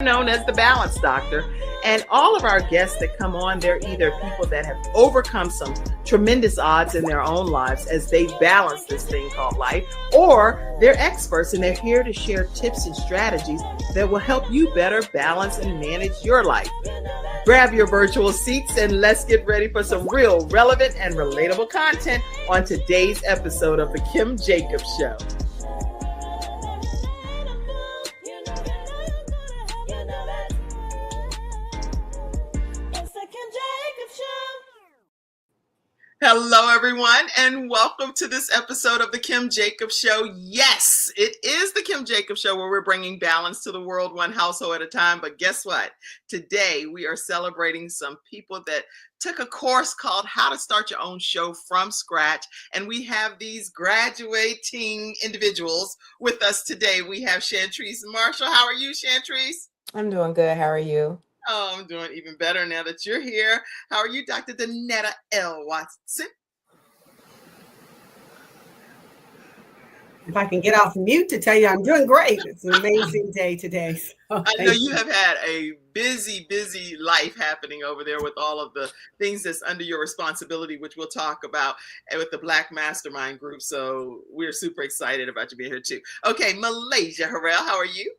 known as the Balance Doctor. And all of our guests that come on, they're either people that have overcome some tremendous odds in their own lives as they balance this thing called life, or they're experts and they're here to share tips and strategies that will help you better balance and manage your life. Grab your virtual seats and let's get ready for some real relevant and relatable content on today's episode of The Kim Jacobs Show. Hello, everyone, and welcome to this episode of The Kim Jacobs Show. Yes, it is The Kim Jacobs Show where we're bringing balance to the world one household at a time. But guess what? Today, we are celebrating some people that took a course called How to Start Your Own Show from Scratch. And we have these graduating individuals with us today. We have Chantrice Marshall. How are you, Chantrice? I'm doing good. How are you? Oh, I'm doing even better now that you're here. How are you, Dr. Danetta L. Watson? If I can get off mute to tell you I'm doing great. It's an amazing day today. So I know you have had a busy life happening over there with all of the things that's under your responsibility, which we'll talk about with the Black Mastermind Group. So we're super excited about you being here too. Okay, Malaysia Harrell, how are you?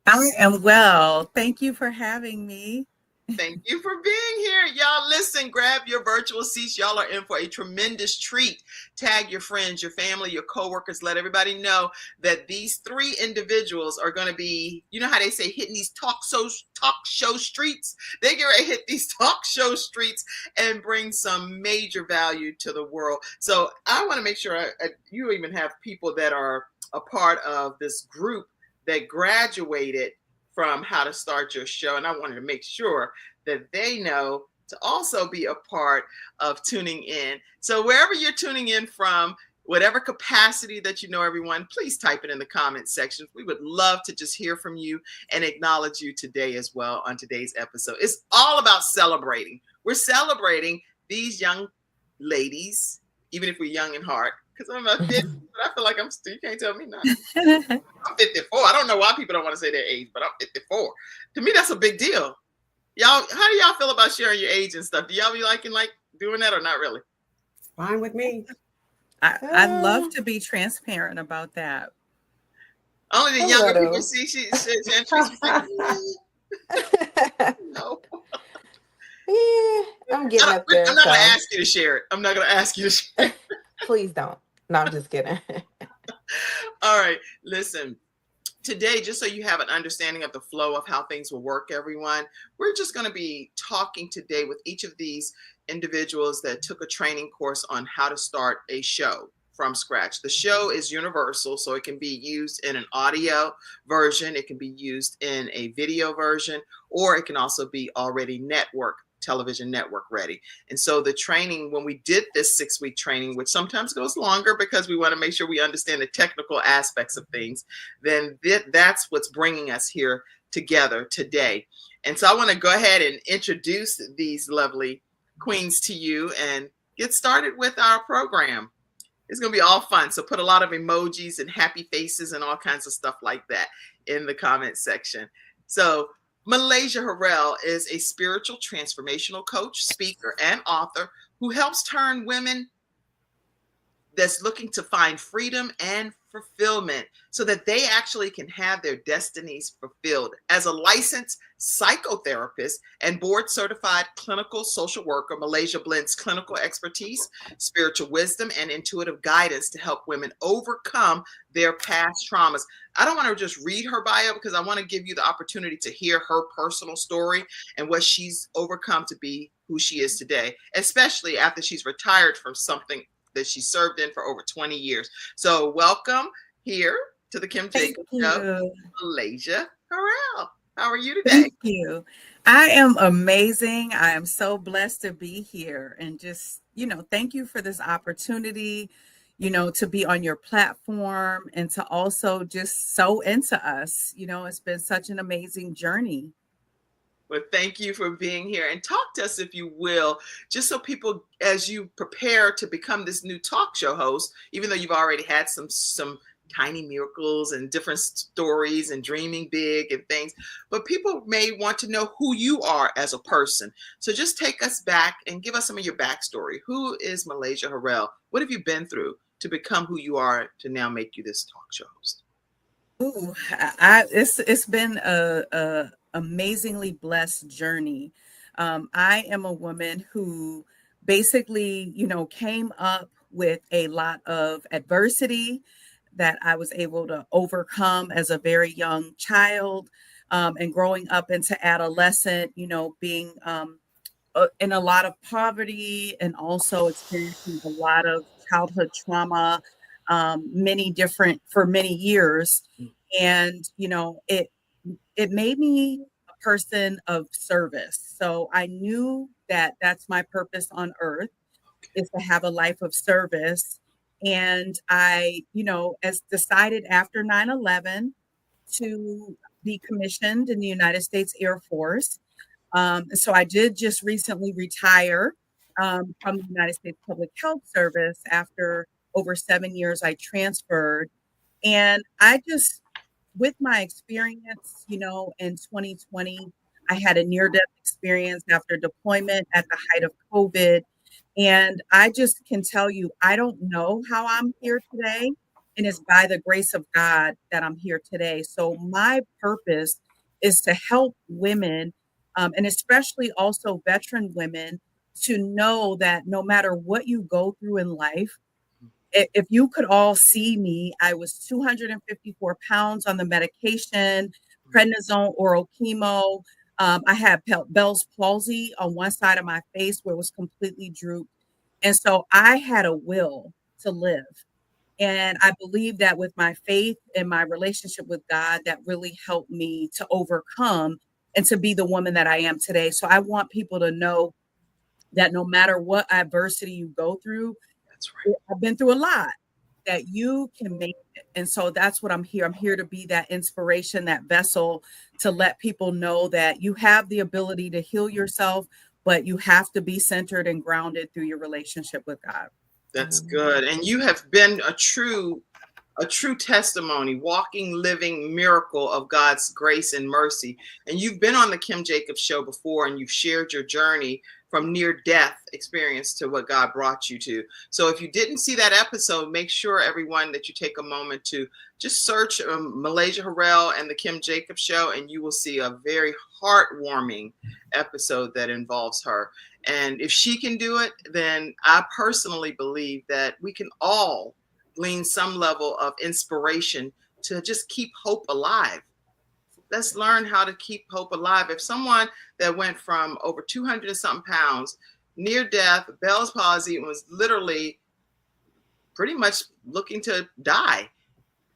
I am well. Thank you for having me. Thank you for being here. Y'all listen, grab your virtual seats. Y'all are in for a tremendous treat. Tag your friends, your family, your coworkers. Let everybody know that these three individuals are going to be, you know how they say, hitting these talk show streets? They're going to hit these talk show streets and bring some major value to the world. So I want to make sure you even have people that are a part of this group that graduated from How to Start Your Show. And I wanted to make sure that they know to also be a part of tuning in. So wherever you're tuning in from, whatever capacity that you know, everyone, please type it in the comment section. We would love to just hear from you and acknowledge you today as well on today's episode. It's all about celebrating. We're celebrating these young ladies, even if we're young in heart, because I'm not 50, but I feel like I'm still, you can't tell me nothing. I'm 54. I don't know why people don't want to say their age, but I'm 54. To me, that's a big deal. Y'all, how do y'all feel about sharing your age and stuff? Do y'all be liking doing that or not really? It's fine with me. I'd love to be transparent about that. Only the younger people see she no. Yeah, I'm getting up there. I'm not going to ask you to share it. I'm not going to ask you to share it. Please don't. No, I'm just kidding. All right, listen. Today, just so you have an understanding of the flow of how things will work, everyone, we're just going to be talking today with each of these individuals that took a training course on how to start a show from scratch. The show is universal, so it can be used in an audio version, it can be used in a video version, or it can also be already television network ready. And so the training, when we did this 6-week training, which sometimes goes longer because we want to make sure we understand the technical aspects of things, then that's what's bringing us here together today. And so I want to go ahead and introduce these lovely queens to you and get started with our program. It's going to be all fun. So put a lot of emojis and happy faces and all kinds of stuff like that in the comment section. So Malaysia Harrell is a spiritual transformational coach, speaker, and author who helps turn women that's looking to find freedom and fulfillment so that they actually can have their destinies fulfilled. As a licensed psychotherapist and board certified clinical social worker, Malaysia blends clinical expertise, spiritual wisdom, and intuitive guidance to help women overcome their past traumas. I don't want to just read her bio because I want to give you the opportunity to hear her personal story and what she's overcome to be who she is today, especially after she's retired from something that she served in for over 20 years. So welcome here to the Kim Jacobs Show, Malaysia Harrell. How are you today? Thank you. I am amazing. I am so blessed to be here and just, thank you for this opportunity, to be on your platform and to also just sow into us. It's been such an amazing journey. Well, thank you for being here and talk to us, if you will, just so people, as you prepare to become this new talk show host, even though you've already had some tiny miracles and different stories and dreaming big and things, but people may want to know who you are as a person. So just take us back and give us some of your backstory. Who is Malaysia Harrell? What have you been through to become who you are to now make you this talk show host? Ooh, it's been a amazingly blessed journey. I am a woman who basically, came up with a lot of adversity that I was able to overcome as a very young child, and growing up into adolescent, being in a lot of poverty and also experiencing a lot of childhood trauma, for many years. And, it made me a person of service. So I knew that that's my purpose on earth, is to have a life of service. And I, as decided after 9/11 to be commissioned in the United States Air Force. So I did just recently retire from the United States Public Health Service. After over 7 years, I transferred. And I just, with my experience, in 2020, I had a near-death experience after deployment at the height of COVID. And I just can tell you, I don't know how I'm here today. And it's by the grace of God that I'm here today. So my purpose is to help women, and especially also veteran women, to know that no matter what you go through in life, if you could all see me, I was 254 pounds on the medication, prednisone, oral chemo. I had Bell's palsy on one side of my face where it was completely drooped. And so I had a will to live. And I believe that with my faith and my relationship with God, that really helped me to overcome and to be the woman that I am today. So I want people to know that no matter what adversity you go through, That's right. I've been through a lot, that you can make it. And so that's what I'm here. I'm here to be that inspiration, that vessel, to let people know that you have the ability to heal yourself, but you have to be centered and grounded through your relationship with God. That's good. And you have been a true testimony, walking, living miracle of God's grace and mercy. And you've been on the Kim Jacobs Show before, and you've shared your journey from near death experience to what God brought you to. So if you didn't see that episode, make sure, everyone, that you take a moment to just search Malaysia Harrell and the Kim Jacobs Show, and you will see a very heartwarming episode that involves her. And if she can do it, then I personally believe that we can all glean some level of inspiration to just keep hope alive. Let's learn how to keep hope alive. If someone that went from over 200 and something pounds, near death, Bell's palsy, and was literally pretty much looking to die,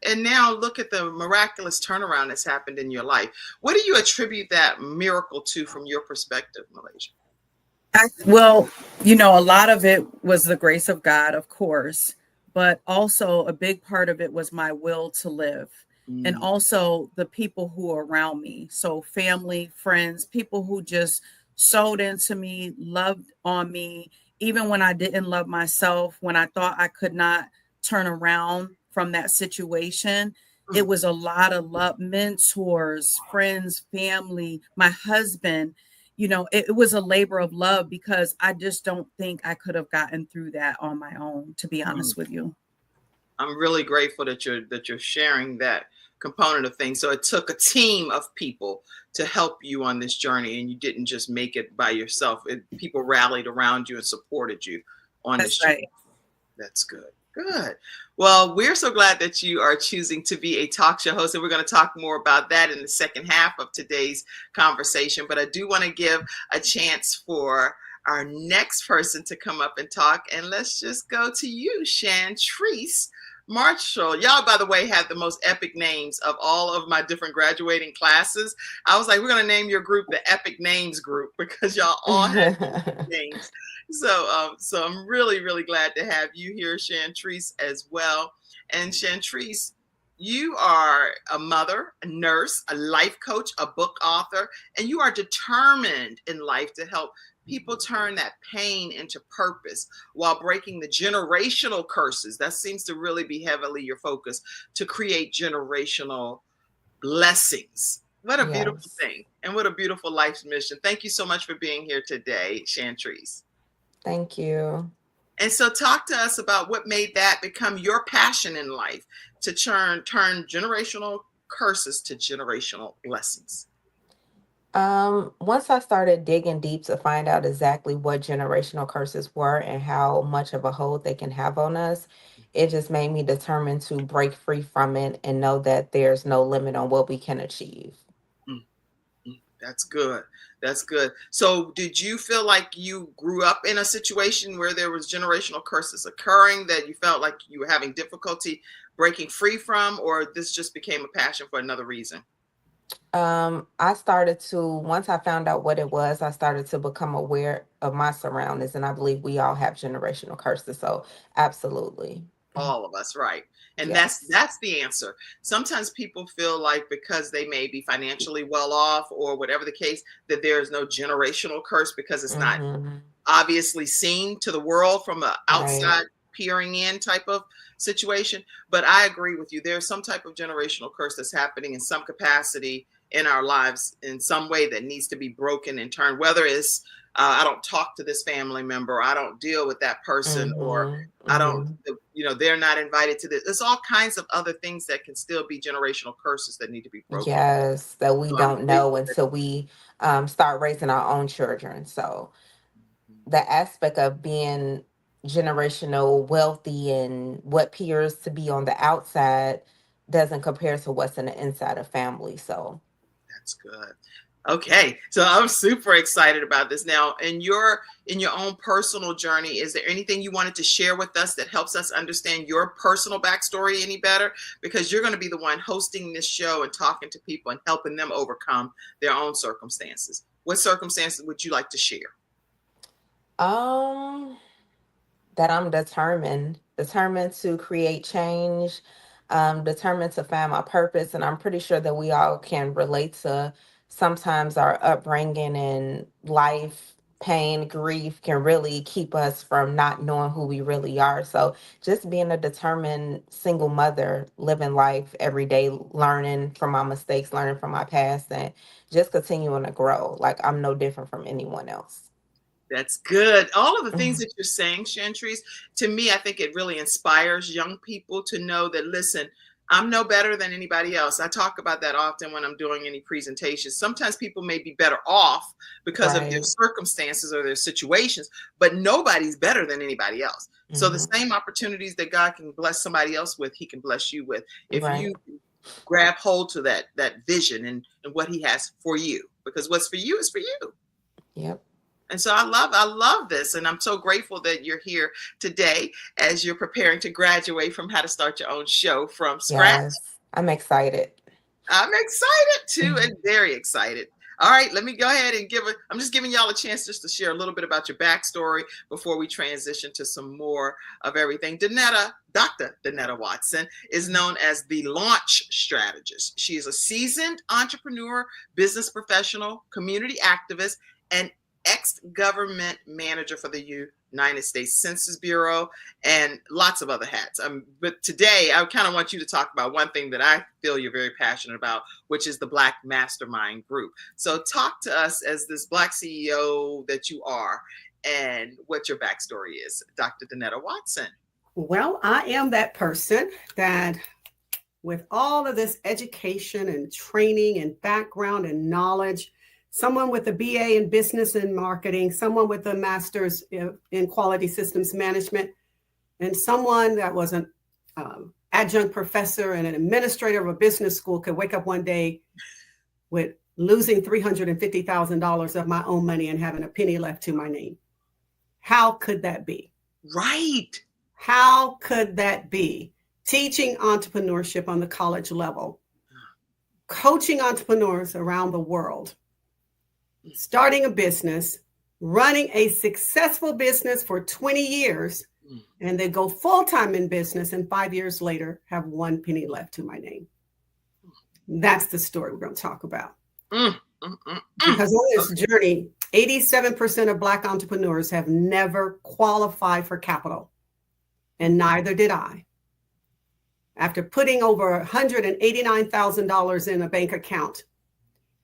and now look at the miraculous turnaround that's happened in your life. What do you attribute that miracle to from your perspective, Malaysia? Well, a lot of it was the grace of God, of course, but also a big part of it was my will to live. And also the people who are around me. So family, friends, people who just sewed into me, loved on me, even when I didn't love myself, when I thought I could not turn around from that situation. It was a lot of love, mentors, friends, family, my husband. It was a labor of love, because I just don't think I could have gotten through that on my own, to be honest with you. I'm really grateful that you're sharing that component of things. So it took a team of people to help you on this journey, and you didn't just make it by yourself. People rallied around you and supported you on this journey. Right. That's good. Good. Well, we're so glad that you are choosing to be a talk show host, and we're going to talk more about that in the second half of today's conversation. But I do want to give a chance for our next person to come up and talk. And let's just go to you, Shantrice Marshall. Y'all, by the way, have the most epic names of all of my different graduating classes. I was like, we're going to name your group the Epic Names Group, because y'all all have names. So I'm really, really glad to have you here, Shantrice, as well. And Shantrice, you are a mother, a nurse, a life coach, a book author, and you are determined in life to help people turn that pain into purpose while breaking the generational curses. That seems to really be heavily your focus, to create generational blessings. What a beautiful Yes. thing, and what a beautiful life's mission. Thank you so much for being here today, Chantrese. Thank you. And so talk to us about what made that become your passion in life, to turn generational curses to generational blessings. Once I started digging deep to find out exactly what generational curses were and how much of a hold they can have on us, it just made me determined to break free from it and know that there's no limit on what we can achieve. That's good. That's good. So did you feel like you grew up in a situation where there was generational curses occurring that you felt like you were having difficulty breaking free from, or this just became a passion for another reason? I started to, once I found out what it was, I started to become aware of my surroundings, and I believe we all have generational curses. So absolutely. All of us, right? And Yes. that's the answer. Sometimes people feel like because they may be financially well off or whatever the case, that there is no generational curse because it's not Mm-hmm. obviously seen to the world from an Right. outside peering in type of situation. But I agree with you. There's some type of generational curse that's happening in some capacity in our lives in some way that needs to be broken and turned, whether it's I don't talk to this family member, I don't deal with that person, or Mm-hmm. I don't, Mm-hmm. they're not invited to this. There's all kinds of other things that can still be generational curses that need to be broken. Yes, that we So I'm don't know grateful that. until we start raising our own children. So Mhm. the aspect of being generational wealthy and what appears to be on the outside doesn't compare to what's in the inside of family. So That's good. Okay, so I'm super excited about this. Now, in your own personal journey, is there anything you wanted to share with us that helps us understand your personal backstory any better? Because you're going to be the one hosting this show and talking to people and helping them overcome their own circumstances. What circumstances would you like to share? um that I'm determined to create change, determined to find my purpose. And I'm pretty sure that we all can relate to sometimes our upbringing and life, pain, grief can really keep us from not knowing who we really are. So just being a determined single mother, living life every day, learning from my mistakes, learning from my past, and just continuing to grow. Like I'm no different from anyone else. That's good. All of the things that you're saying, Chantrese, to me, I think it really inspires young people to know that, listen, I'm no better than anybody else. I talk about that often when I'm doing any presentations. Sometimes people may be better off because of their Right. circumstances or their situations, but nobody's better than anybody else. So the Hmm. same opportunities that God can bless somebody else with, he can bless you with. If Right. you grab hold to that vision and what he has for you, because what's for you is for you. Yep. And so I love this. And I'm so grateful that you're here today as you're preparing to graduate from How to Start Your Own Show from scratch. Yes. I'm excited. I'm excited too, Mhm. and very excited. All right, let me go ahead and I'm just giving y'all a chance just to share a little bit about your backstory before we transition to some more of everything. Dr. Danetta Watson is known as the launch strategist. She is a seasoned entrepreneur, business professional, community activist, and ex-government manager for the United States Census Bureau and lots of other hats. But today, I kind of want you to talk about one thing that I feel you're very passionate about, which is the Black Mastermind Group. So talk to us as this Black CEO that you are and what your backstory is, Dr. Danetta Watson. Well, I am that person that, with all of this education and training and background and knowledge, someone with a BA in business and marketing, someone with a master's in quality systems management, and someone that was an adjunct professor and an administrator of a business school could wake up one day with losing $350,000 of my own money and having a penny left to my name. How could that be? Right. How could that be? Teaching entrepreneurship on the college level, coaching entrepreneurs around the world, starting a business, running a successful business for 20 years, and they go full-time in business, and 5 years later have one penny left to my name. That's the story we're going to talk about. Because on this journey, 87% of Black entrepreneurs have never qualified for capital, and neither did I. After putting over $189,000 in a bank account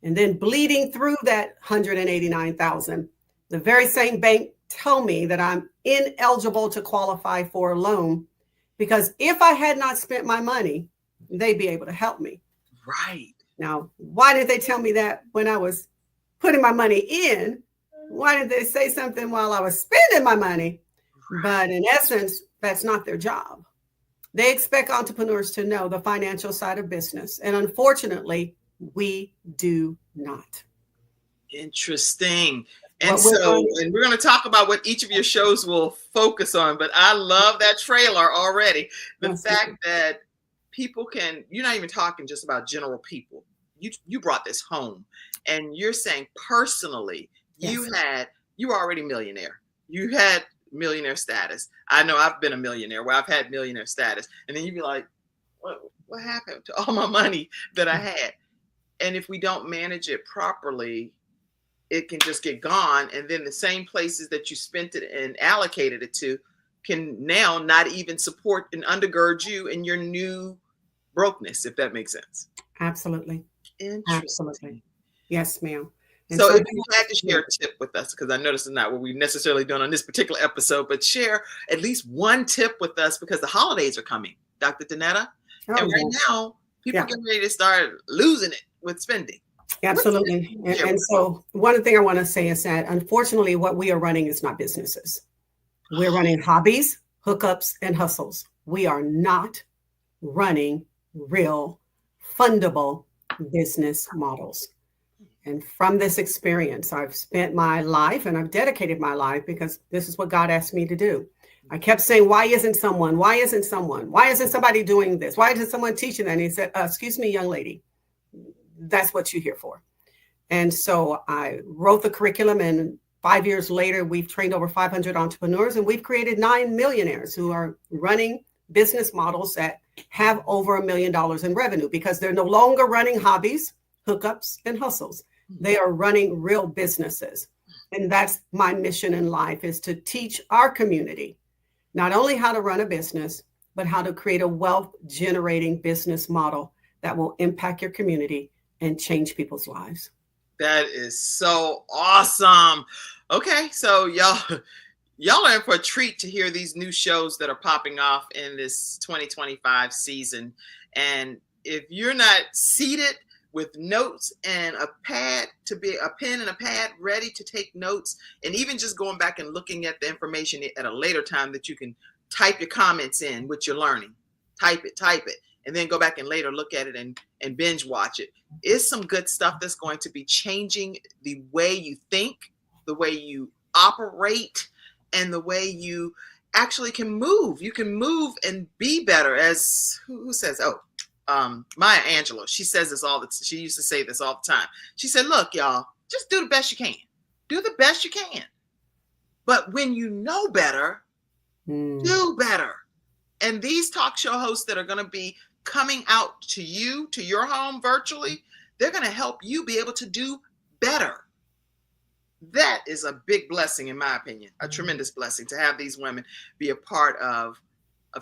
and then bleeding through that $189,000, the very same bank tell me that I'm ineligible to qualify for a loan because if I had not spent my money, they'd be able to help me. Right. Now, why did they tell me that when I was putting my money in? Why did they say something while I was spending my money? Right. But in essence, that's not their job. They expect entrepreneurs to know the financial side of business. And unfortunately, we do not. Interesting. And we're going to talk about what each of your shows will focus on. But I love that trailer already. The fact that people you're not even talking just about general people. You brought this home and you're saying personally, you were already millionaire. You had millionaire status. I know I've been a millionaire where I've had millionaire status. And then you'd be like, what happened to all my money that I had? And if we don't manage it properly, it can just get gone. And then the same places that you spent it and allocated it to can now not even support and undergird you in your new brokenness, if that makes sense. Absolutely. Interesting. Absolutely. Yes, ma'am. And so if you had to share a tip with us, because I know this is not what we've necessarily done on this particular episode, but share at least one tip with us because the holidays are coming, Dr. Danetta. And right now, people are getting ready to start losing it with spending. Absolutely. And so one thing I want to say is that unfortunately, what we are running is not businesses. We're running hobbies, hookups, and hustles. We are not running real fundable business models. And from this experience, I've spent my life and I've dedicated my life because this is what God asked me to do. I kept saying, why isn't someone? Why isn't someone? Why isn't somebody doing this? Why isn't someone teaching that? And he said, excuse me, young lady, that's what you're here for. And so I wrote the curriculum, and 5 years later, we've trained over 500 entrepreneurs, and we've created 9 millionaires who are running business models that have over $1 million in revenue because they're no longer running hobbies, hookups, and hustles. They are running real businesses. And that's my mission in life, is to teach our community not only how to run a business, but how to create a wealth generating business model that will impact your community and change people's lives. That is so awesome. Okay, so y'all are in for a treat to hear these new shows that are popping off in this 2025 season. And if you're not seated with notes and a pen and a pad ready to take notes, and even just going back and looking at the information at a later time that you can type your comments in, what you're learning, type it, and then go back and later look at it and binge watch it. It's some good stuff that's going to be changing the way you think, the way you operate, and the way you actually can move. You can move and be better. As who says, Maya Angelou, she says this she used to say this all the time. She said, look, y'all, just do the best you can. Do the best you can. But when you know better, do better. And these talk show hosts that are going to be coming out to you, to your home virtually, they're going to help you be able to do better. That is a big blessing, in my opinion, a tremendous blessing to have these women be a part of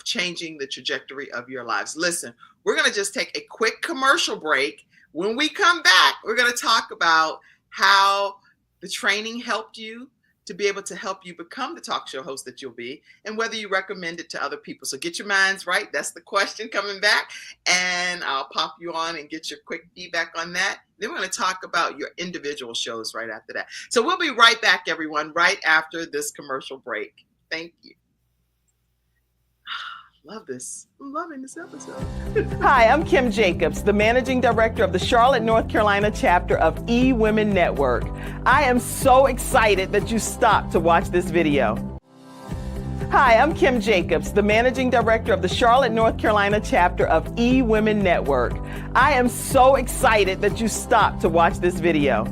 changing the trajectory of your lives. Listen, we're going to just take a quick commercial break. When we come back, we're going to talk about how the training helped you to be able to help you become the talk show host that you'll be, and whether you recommend it to other people. So get your minds right. That's the question coming back. And I'll pop you on and get your quick feedback on that. Then we're going to talk about your individual shows right after that. So we'll be right back, everyone, right after this commercial break. Thank you. Love this. I'm loving this episode. Hi, I'm Kim Jacobs, the Managing Director of the Charlotte, North Carolina chapter of eWomen Network. I am so excited that you stopped to watch this video. Hi, I'm Kim Jacobs, the Managing Director of the Charlotte, North Carolina chapter of eWomen Network. I am so excited that you stopped to watch this video.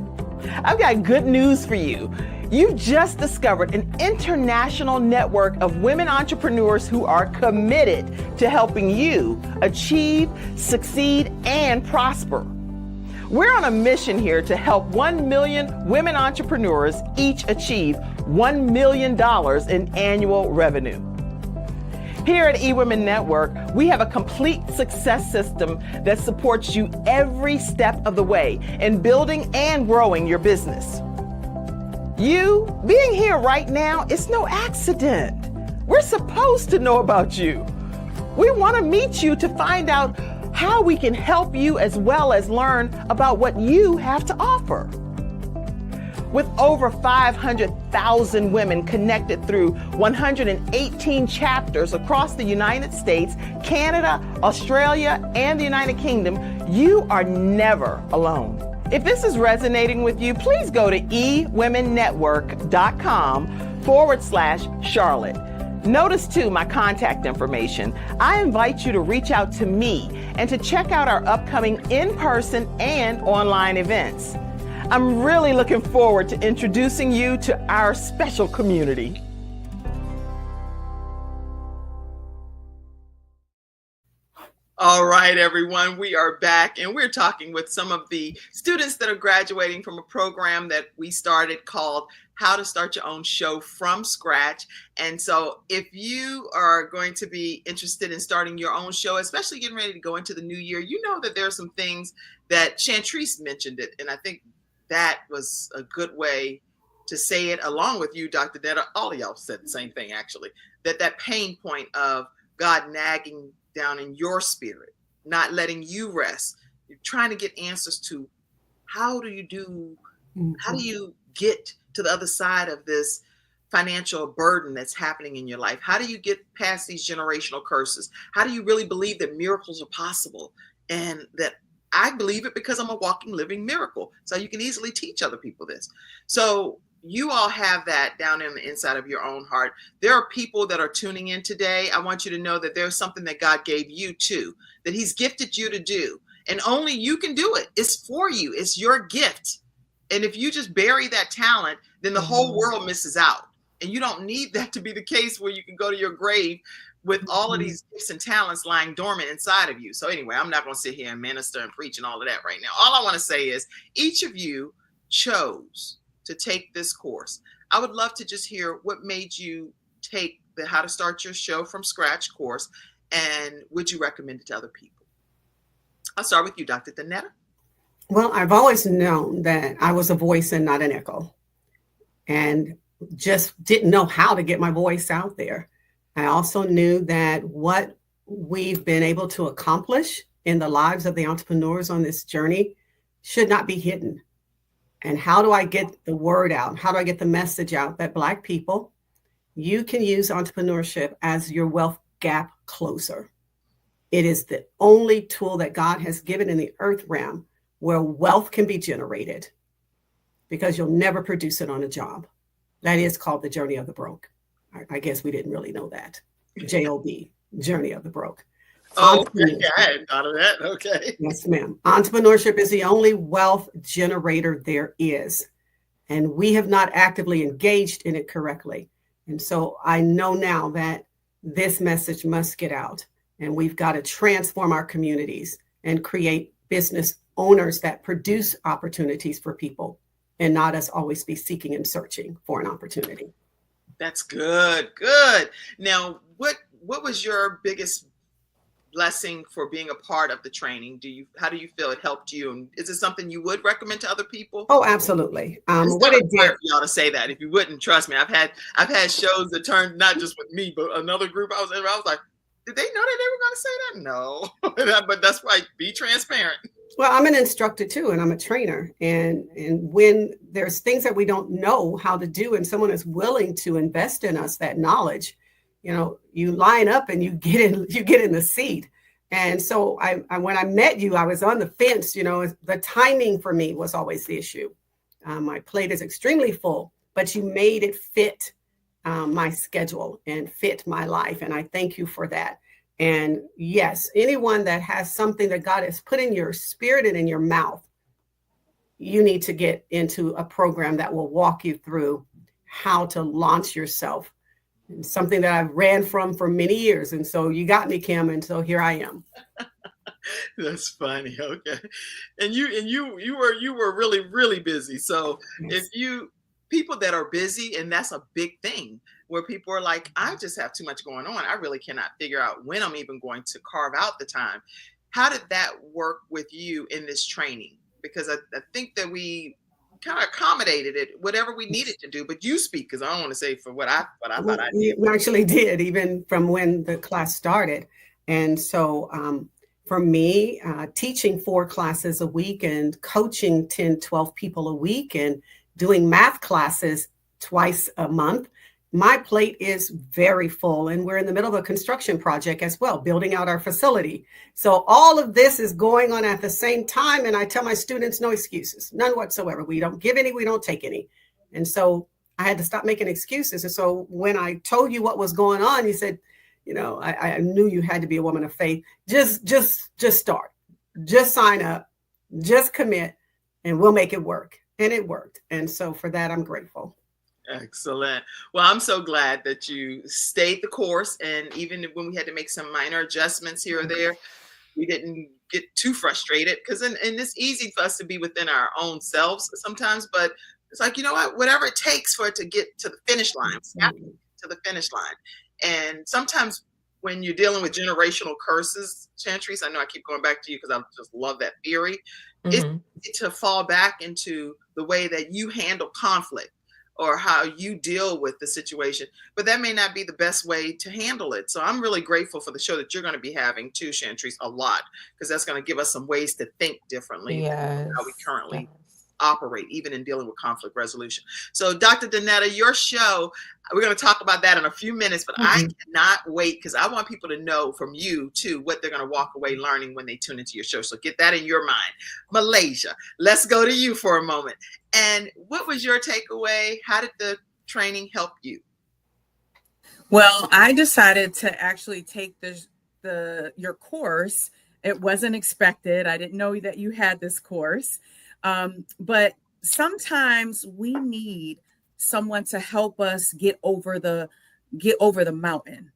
I've got good news for you. You just discovered an international network of women entrepreneurs who are committed to helping you achieve, succeed, and prosper. We're on a mission here to help 1 million women entrepreneurs each achieve $1 million in annual revenue. Here at eWomen Network, we have a complete success system that supports you every step of the way in building and growing your business. You being here right now is no accident. We're supposed to know about you. We want to meet you to find out how we can help you as well as learn about what you have to offer. With over 500,000 women connected through 118 chapters across the United States, Canada, Australia, and the United Kingdom, you are never alone. If this is resonating with you, please go to ewomennetwork.com/Charlotte. Notice too my contact information. I invite you to reach out to me and to check out our upcoming in-person and online events. I'm really looking forward to introducing you to our special community. All right, everyone, we are back and we're talking with some of the students that are graduating from a program that we started called How to Start Your Own Show from Scratch. And so if you are going to be interested in starting your own show, especially getting ready to go into the new year, you know that there are some things that Chantrice mentioned it. And I think that was a good way to say it along with you, Dr. Netta. All of y'all said the same thing, actually, that pain point of God nagging down in your spirit, not letting you rest. You're trying to get answers to how do you get to the other side of this financial burden that's happening in your life? How do you get past these generational curses? How do you really believe that miracles are possible? And that I believe it because I'm a walking, living miracle. So you can easily teach other people this. So you all have that down in the inside of your own heart. There are people that are tuning in today. I want you to know that there's something that God gave you too, that he's gifted you to do. And only you can do it. It's for you. It's your gift. And if you just bury that talent, then the whole world misses out. And you don't need that to be the case where you can go to your grave with all of these gifts and talents lying dormant inside of you. So anyway, I'm not going to sit here and minister and preach and all of that right now. All I want to say is each of you chose to take this course. I would love to just hear what made you take the How to Start Your Show from Scratch course, and would you recommend it to other people? I'll start with you, Dr. Danetta. Well, I've always known that I was a voice and not an echo, and just didn't know how to get my voice out there. I also knew that what we've been able to accomplish in the lives of the entrepreneurs on this journey should not be hidden. And how do I get the word out? How do I get the message out that Black people, you can use entrepreneurship as your wealth gap closer? It is the only tool that God has given in the earth realm where wealth can be generated, because you'll never produce it on a job. That is called the journey of the broke. I guess we didn't really know that. J-O-B, journey of the broke. Oh, okay. I hadn't thought of that. Okay. Yes, ma'am. Entrepreneurship is the only wealth generator there is. And we have not actively engaged in it correctly. And so I know now that this message must get out. And we've got to transform our communities and create business owners that produce opportunities for people, and not us always be seeking and searching for an opportunity. That's good. Good. Now, what was your biggest blessing for being a part of the training? How do you feel it helped you? And is it something you would recommend to other people? Oh, absolutely. What it did for y'all to say that. If you wouldn't, trust me, I've had shows that turned not just with me, but another group I was in. I was like, did they know that they were going to say that? No, but that's why, be transparent. Well, I'm an instructor too, and I'm a trainer. And when there's things that we don't know how to do, and someone is willing to invest in us that knowledge, you line up and you get in the seat. And so I when I met you, I was on the fence. The timing for me was always the issue. My plate is extremely full, but you made it fit my schedule and fit my life. And I thank you for that. And yes, anyone that has something that God has put in your spirit and in your mouth, you need to get into a program that will walk you through how to launch yourself. And something that I've ran from for many years. And so you got me, Kim. And so here I am. That's funny. Okay. And you were really, really busy. So if Yes. you people that are busy, and that's a big thing where people are like, I just have too much going on. I really cannot figure out when I'm even going to carve out the time. How did that work with you in this training? Because I think that we kind of accommodated it, whatever we needed to do, but you speak because I don't want to say for what I thought I did. We actually did, even from when the class started. And so for me, teaching 4 classes a week and coaching 10, 12 people a week and doing math classes twice a month, my plate is very full. And we're in the middle of a construction project as well, building out our facility. So all of this is going on at the same time. And I tell my students, no excuses, none whatsoever. We don't give any, we don't take any. And so I had to stop making excuses. And so when I told you what was going on, you said, I knew you had to be a woman of faith. Just start, just sign up, just commit, and we'll make it work. And it worked. And so for that, I'm grateful. Excellent. Well, I'm so glad that you stayed the course. And even when we had to make some minor adjustments here or there, we didn't get too frustrated because and it's easy for us to be within our own selves sometimes, but it's like, you know what, whatever it takes for it to get to the finish line, to the finish line. And sometimes when you're dealing with generational curses, Chantrice, I know I keep going back to you because I just love that theory. Mhm. It's to fall back into the way that you handle conflict or how you deal with the situation, but that may not be the best way to handle it. So I'm really grateful for the show that you're going to be having too, Chantrice, a lot, because that's going to give us some ways to think differently than how we Yes. currently Yes. operate, even in dealing with conflict resolution. So Dr. Danetta, your show, we're going to talk about that in a few minutes, but I cannot wait because I want people to know from you too what they're going to walk away learning when they tune into your show. So get that in your mind. Malaysia, let's go to you for a moment. And what was your takeaway? How did the training help you? Well, I decided to actually take your course. It wasn't expected. I didn't know that you had this course. But sometimes we need someone to help us get over the mountain.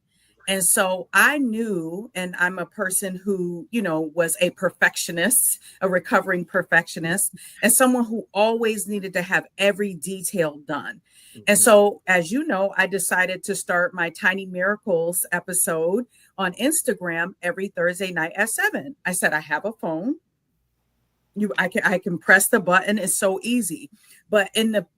And so I knew, and I'm a person who, was a perfectionist, a recovering perfectionist, and someone who always needed to have every detail done. And so, as you know, I decided to start my Tiny Miracles episode on Instagram every Thursday night at 7. I said, I have a phone. I can press the button. It's so easy. But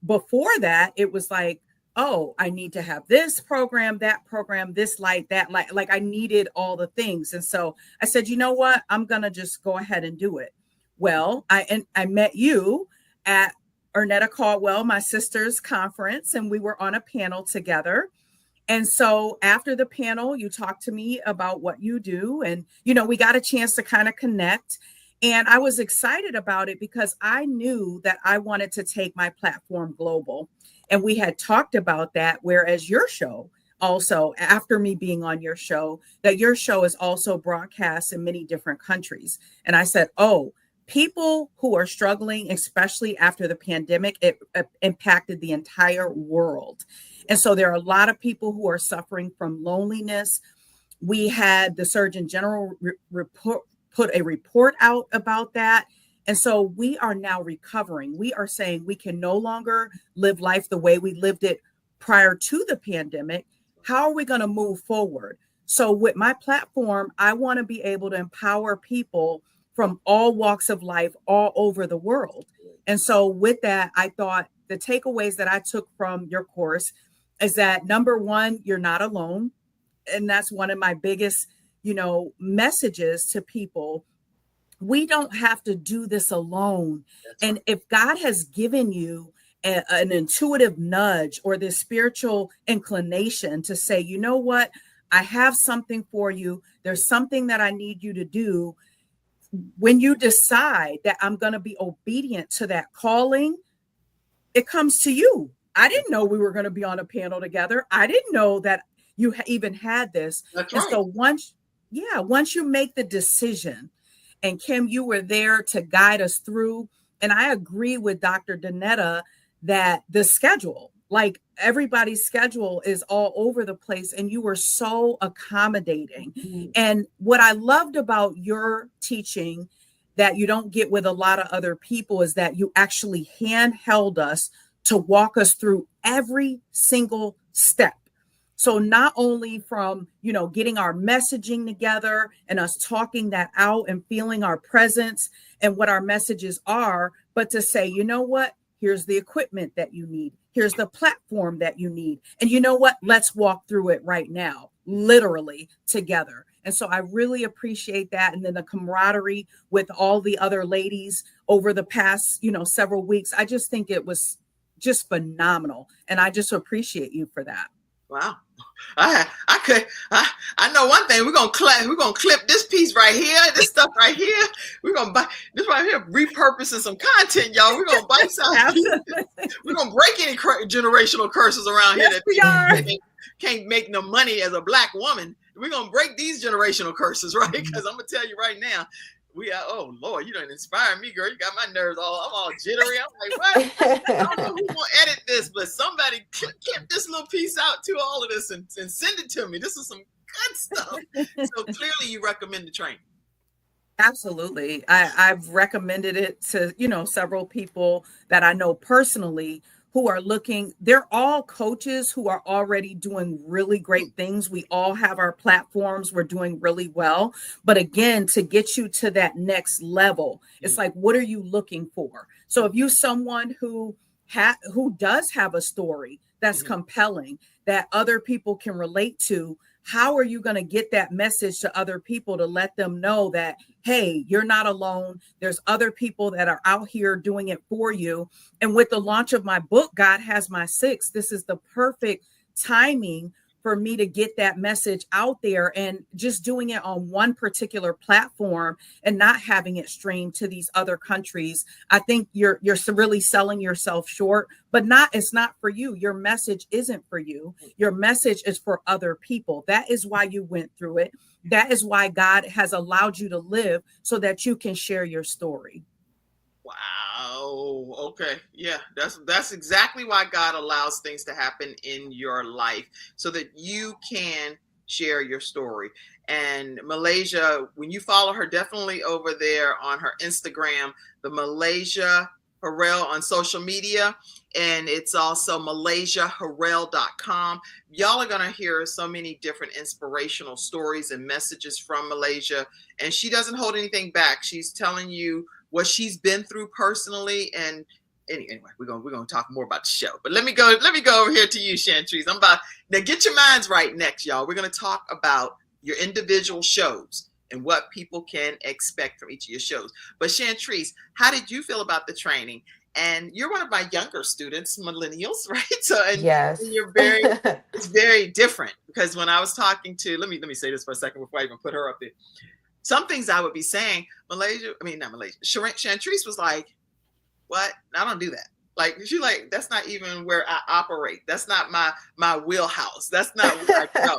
before that, it was like, oh, I need to have this program, this light, that light. Like I needed all the things. And so I said, you know what? I'm going to just go ahead and do it. Well, I met you at Ernetta Caldwell, my sister's conference, and we were on a panel together. And so after the panel, you talked to me about what you do. And, we got a chance to kind of connect. And I was excited about it because I knew that I wanted to take my platform global. And we had talked about that, whereas your show also, after me being on your show, that your show is also broadcast in many different countries. And I said, oh, people who are struggling, especially after the pandemic, it impacted the entire world. And so there are a lot of people who are suffering from loneliness. We had the Surgeon General put a report out about that. And so we are now recovering. We are saying we can no longer live life the way we lived it prior to the pandemic. How are we going to move forward? So with my platform, I want to be able to empower people from all walks of life all over the world. And so with that, I thought the takeaways that I took from your course is that, number one, you're not alone. And that's one of my biggest messages to people. We don't have to do this alone. And if God has given you an intuitive nudge or this spiritual inclination to say, you know what, I have something for you. There's something that I need you to do. When you decide that I'm going to be obedient to that calling, it comes to you. I didn't know we were going to be on a panel together. I didn't know that you even had this. That's and right. So once you make the decision, and Kim, you were there to guide us through. And I agree with Dr. Danetta that the schedule, Like everybody's schedule is all over the place, and you were so accommodating. And what I loved about your teaching that you don't get with a lot of other people is that you actually handheld us to walk us through every single step. So not only from, getting our messaging together and us talking that out and feeling our presence and what our messages are, but to say, you know what, here's the equipment that you need. Here's the platform that you need. And you know what, let's walk through it right now, literally together. And so I really appreciate that. And then the camaraderie with all the other ladies over the past, several weeks, I just think it was just phenomenal. And I just appreciate you for that. Wow. I know one thing. We're gonna clip this piece right here, this stuff right here. We're gonna buy this right here, repurposing some content, y'all. We're gonna bite some. We're gonna break any generational curses around here that can't make no money as a Black woman. We're gonna break these generational curses, right? Because I'm gonna tell you right now, oh Lord, you done inspired me, girl. You got my nerves I'm all jittery. I'm like, what? I don't know who's gonna edit this, but somebody clip this little piece out to all of this and send it to me. This is some good stuff. So clearly you recommend the training. Absolutely. I've recommended it to, several people that I know personally who are looking. They're all coaches who are already doing really great things. We all have our platforms. We're doing really well. But again, to get you to that next level, it's like, what are you looking for? So if you're someone who does have a story that's compelling, that other people can relate to, how are you going to get that message to other people to let them know that, hey, you're not alone. There's other people that are out here doing it for you. And with the launch of my book, God Has My Six, this is the perfect timing for me to get that message out there, and just doing it on one particular platform and not having it streamed to these other countries. I think you're really selling yourself short, but it's not for you. Your message isn't for you. Your message is for other people. That is why you went through it. That is why God has allowed you to live, so that you can share your story. Wow. Okay. Yeah, that's exactly why God allows things to happen in your life, so that you can share your story. And Malaysia, when you follow her, definitely over there on her Instagram, the Malaysia Harrell on social media, and it's also malaysiaharrell.com. Y'all are going to hear so many different inspirational stories and messages from Malaysia, and she doesn't hold anything back. She's telling you what she's been through personally. And anyway, we're gonna talk more about the show. But let me go over here to you, Chantrice. Now get your minds right next, y'all. We're gonna talk about your individual shows and what people can expect from each of your shows. But Chantrice, how did you feel about the training? And you're one of my younger students, millennials, right? So yes, you're it's very different, because when I was talking to, let me say this for a second before I even put her up there. Some things I would be saying, Chantrice was like, what? I don't do that. Like, she's like, that's not even where I operate. That's not my wheelhouse. That's not where I go.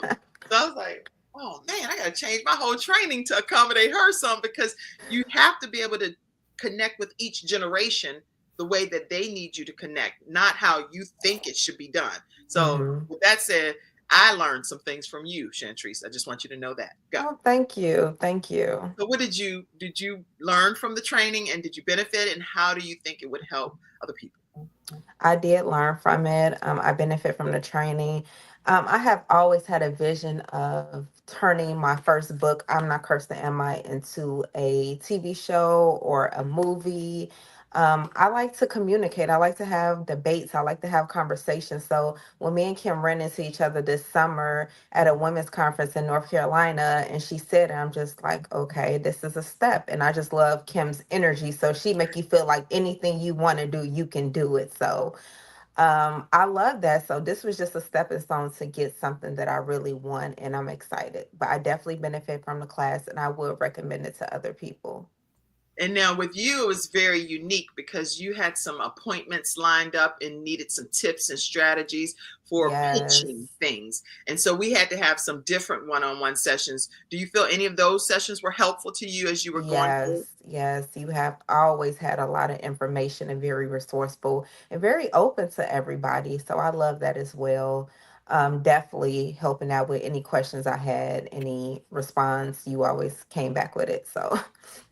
So I was like, oh man, I got to change my whole training to accommodate her some, because you have to be able to connect with each generation the way that they need you to connect, not how you think it should be done. So with that said, I learned some things from you, Chantrice. I just want you to know that. Go. Oh, thank you. Thank you. So what did you learn from the training, and did you benefit, and how do you think it would help other people? I did learn from it. I benefit from the training. I have always had a vision of turning my first book, I'm Not Cursed, Am I, into a TV show or a movie. I like to communicate. I like to have debates. I like to have conversations. So when me and Kim ran into each other this summer at a women's conference in North Carolina, and she said, I'm just like, okay, this is a step. And I just love Kim's energy. So she make you feel like anything you want to do, you can do it. So I love that. So this was just a stepping stone to get something that I really want, and I'm excited. But I definitely benefit from the class, and I would recommend it to other people. And now with you, it was very unique because you had some appointments lined up and needed some tips and strategies for Yes. pitching things. And so we had to have some different one-on-one sessions. Do you feel any of those sessions were helpful to you as you were going through? Yes, you have always had a lot of information and very resourceful and very open to everybody. So I love that as well. Definitely helping out with any questions I had, any response, you always came back with it. So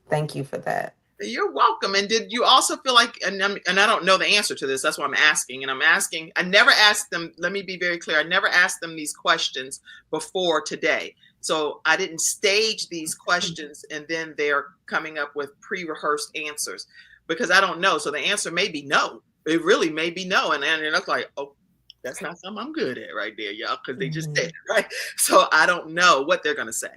thank you for that. You're welcome. And did you also feel like, and I don't know the answer to this, that's why I'm asking. And I'm asking, I never asked them, let me be very clear, I never asked them these questions before today. So I didn't stage these questions and then they're coming up with pre-rehearsed answers because I don't know. So the answer may be no. It really may be no. And then it's like, oh, that's not something I'm good at right there, y'all, because they just did, right? So I don't know what they're going to say.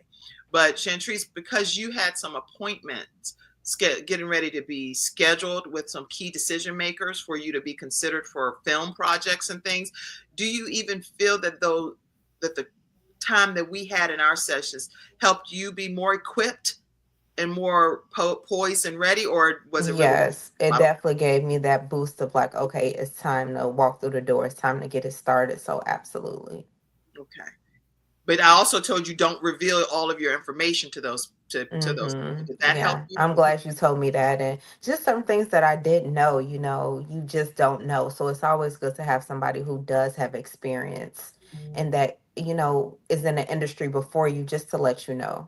But Chantrice, because you had some appointments getting ready to be scheduled with some key decision makers for you to be considered for film projects and things, do you even feel that that the time that we had in our sessions helped you be more equipped and more poised and ready, or was it Yes, it really? definitely gave me that boost of like, okay, it's time to walk through the door. It's time to get it started. So absolutely. Okay. But I also told you don't reveal all of your information to those to those. Did that help Yeah, you? I'm glad you told me that. And just some things that I didn't know, you just don't know. So it's always good to have somebody who does have experience and that, is in the industry before you just to let you know.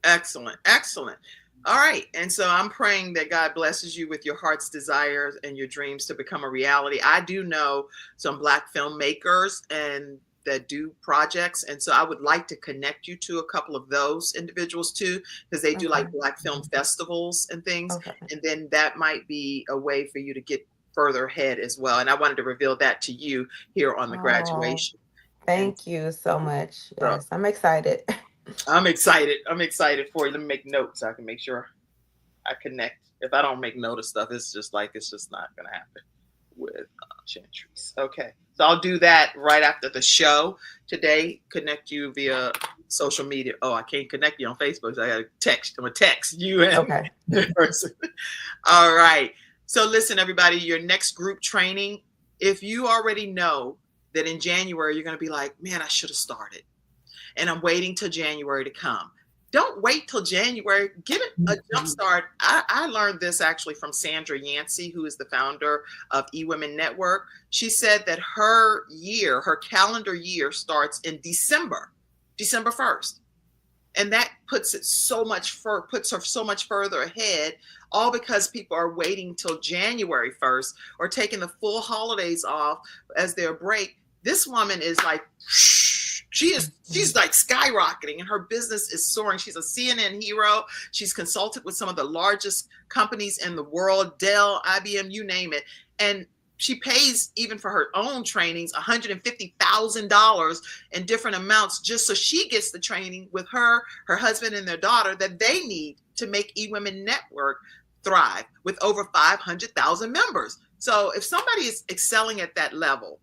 Excellent. Excellent. All right. And so I'm praying that God blesses you with your heart's desires and your dreams to become a reality. I do know some Black filmmakers and that do projects. And so I would like to connect you to a couple of those individuals too, because they do like Okay. Black film festivals and things. Okay. And then that might be a way for you to get further ahead as well. And I wanted to reveal that to you here on the Oh, graduation. thank you so much. So Yes, I'm excited. I'm excited. I'm excited for you. Let me make notes so I can make sure I connect. If I don't make note of stuff, it's just not going to happen with Chantrice. Okay. So I'll do that right after the show today. Connect you via social media. Oh, I can't connect you on Facebook. So I got to text. I'm going to text you and Okay. the person. All right. So listen, everybody, your next group training, if you already know that in January, you're going to be like, man, I should have started. And I'm waiting till January to come. Don't wait till January. Give it a jump start. I learned this actually from Sandra Yancey, who is the founder of eWomen Network. She said that her calendar year starts in December 1st. And that puts her so much further ahead, all because people are waiting till January 1st or taking the full holidays off as their break. This woman is like, she's like skyrocketing and her business is soaring. She's a CNN hero. She's consulted with some of the largest companies in the world, Dell, IBM, you name it. And she pays, even for her own trainings, $150,000 in different amounts just so she gets the training with her husband and their daughter that they need to make eWomen Network thrive with over 500,000 members. So if somebody is excelling at that level,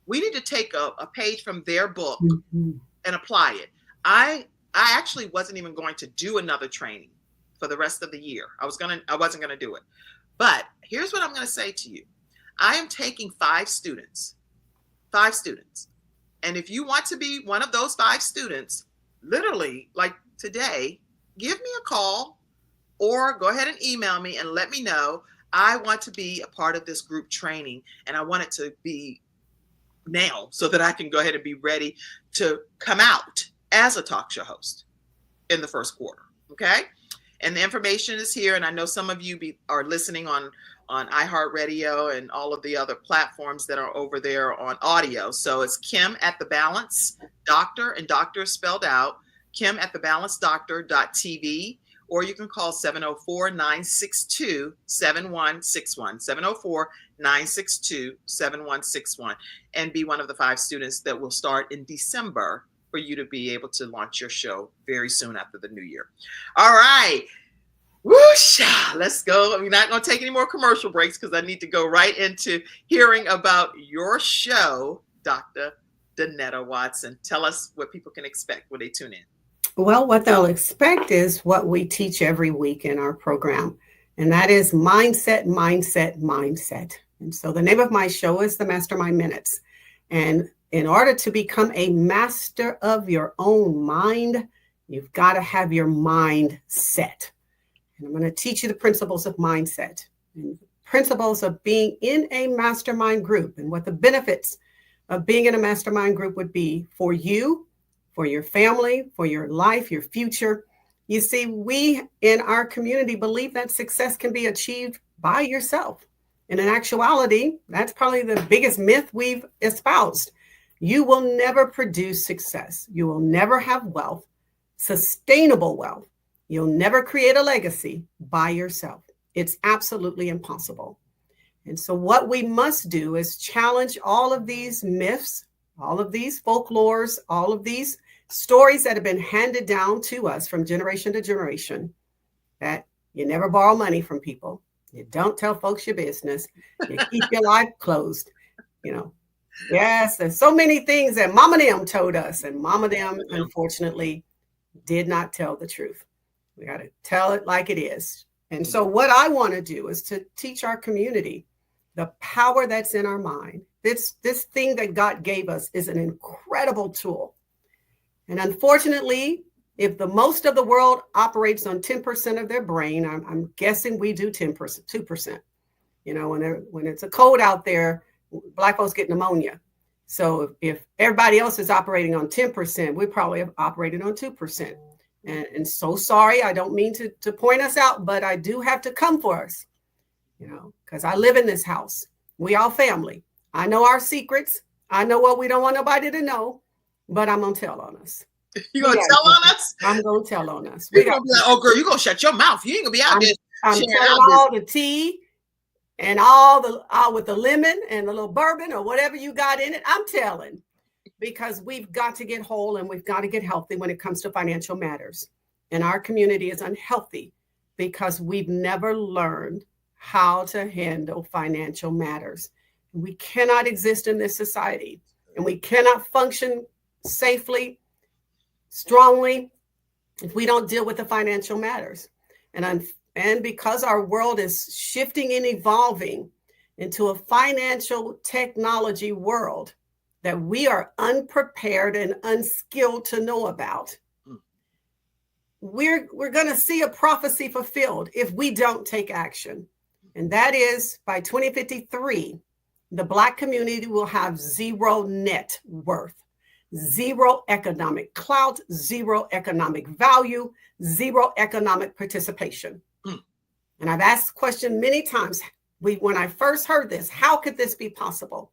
we need to take a page from their book and apply it. I actually wasn't even going to do another training for the rest of the year. I wasn't gonna do it. But here's what I'm gonna say to you. I am taking 5 students. And if you want to be one of those 5 students, literally like today, give me a call or go ahead and email me and let me know. I want to be a part of this group training and I want it to be now so that I can go ahead and be ready to come out as a talk show host in the first quarter. Okay. And the information is here. And I know some of you are listening on iHeartRadio and all of the other platforms that are over there on audio. So it's Kim at the Balance Doctor, and doctor is spelled out, Kim at thebalancedoctor.tv, or you can call 704-962-7161, 704-962-7161, and be one of the 5 students that will start in December for you to be able to launch your show very soon after the new year. All right. Whoosha, let's go. We're not going to take any more commercial breaks because I need to go right into hearing about your show, Dr. Danetta Watson. Tell us what people can expect when they tune in. Well, what they'll expect is what we teach every week in our program, and that is mindset, mindset, mindset. And so the name of my show is the Mastermind Minutes. And in order to become a master of your own mind, you've got to have your mind set. And I'm going to teach you the principles of mindset and principles of being in a mastermind group and what the benefits of being in a mastermind group would be for you, for your family, for your life, your future. You see, we in our community believe that success can be achieved by yourself. And in actuality, that's probably the biggest myth we've espoused. You will never produce success. You will never have wealth, sustainable wealth. You'll never create a legacy by yourself. It's absolutely impossible. And so what we must do is challenge all of these myths, all of these folklores, all of these stories that have been handed down to us from generation to generation, that you never borrow money from people. You don't tell folks your business. You keep your life closed. You know, yes, there's so many things that Mama Dem told us, and Mama Dem, unfortunately, did not tell the truth. We got to tell it like it is. And so what I want to do is to teach our community the power that's in our mind. This thing that God gave us is an incredible tool. And unfortunately, if the most of the world operates on 10% of their brain, I'm guessing we do 10%, 2%. You know, when it's a cold out there, Black folks get pneumonia. So if everybody else is operating on 10%, we probably have operated on 2%. And so sorry, I don't mean to point us out, but I do have to come for us, you know, because I live in this house. We all family. I know our secrets. I know what we don't want nobody to know, but I'm going to tell on us. You going to tell on us? I'm going to tell on us. You're going to be like, oh, girl, you're going to shut your mouth. You ain't going to be out there. I'm telling all the tea and all with the lemon and the little bourbon or whatever you got in it. I'm telling. Because we've got to get whole and we've got to get healthy when it comes to financial matters. And our community is unhealthy because we've never learned how to handle financial matters. We cannot exist in this society and we cannot function safely, strongly, if we don't deal with the financial matters. And because our world is shifting and evolving into a financial technology world, that we are unprepared and unskilled to know about. We're going to see a prophecy fulfilled if we don't take action. And that is by 2053, the Black community will have zero net worth, zero economic clout, zero economic value, zero economic participation. And I've asked the question many times when I first heard this, how could this be possible?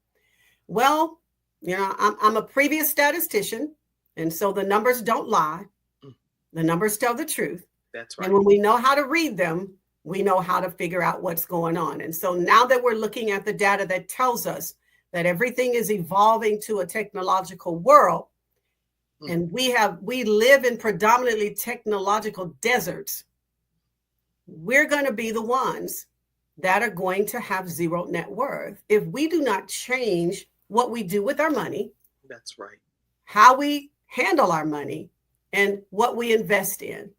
Well, you know, I'm a previous statistician, and so the numbers don't lie. The numbers tell the truth. That's right. And when we know how to read them, we know how to figure out what's going on. And so now that we're looking at the data that tells us that everything is evolving to a technological world, and we live in predominantly technological deserts, we're going to be the ones that are going to have zero net worth if we do not change what we do with our money. That's right. How we handle our money and what we invest in.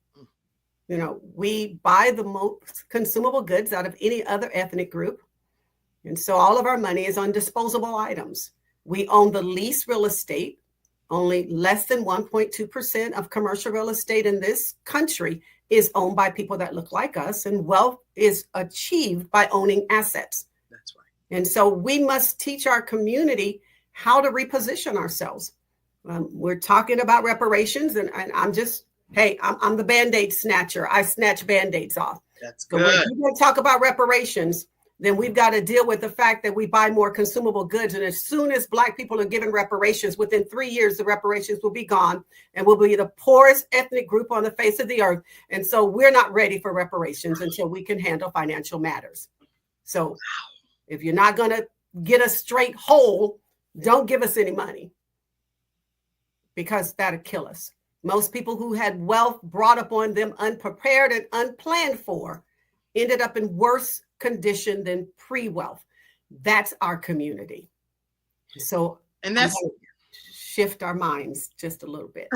You know, we buy the most consumable goods out of any other ethnic group. And so all of our money is on disposable items. We own the least real estate. Only less than 1.2% of commercial real estate in this country is owned by people that look like us. And wealth is achieved by owning assets. That's right. And so we must teach our community how to reposition ourselves. We're talking about reparations, and I'm just, hey, I'm the Band-Aid snatcher. I snatch Band-Aids off. That's good. But when we're going to talk about reparations, then we've got to deal with the fact that we buy more consumable goods. And as soon as Black people are given reparations, within 3 years, the reparations will be gone and we'll be the poorest ethnic group on the face of the earth. And so we're not ready for reparations until we can handle financial matters. So if you're not going to get us straight whole, don't give us any money, because that'll kill us. Most people who had wealth brought upon them unprepared and unplanned for ended up in worse condition than pre-wealth. That's our community. So, and that's shift our minds just a little bit.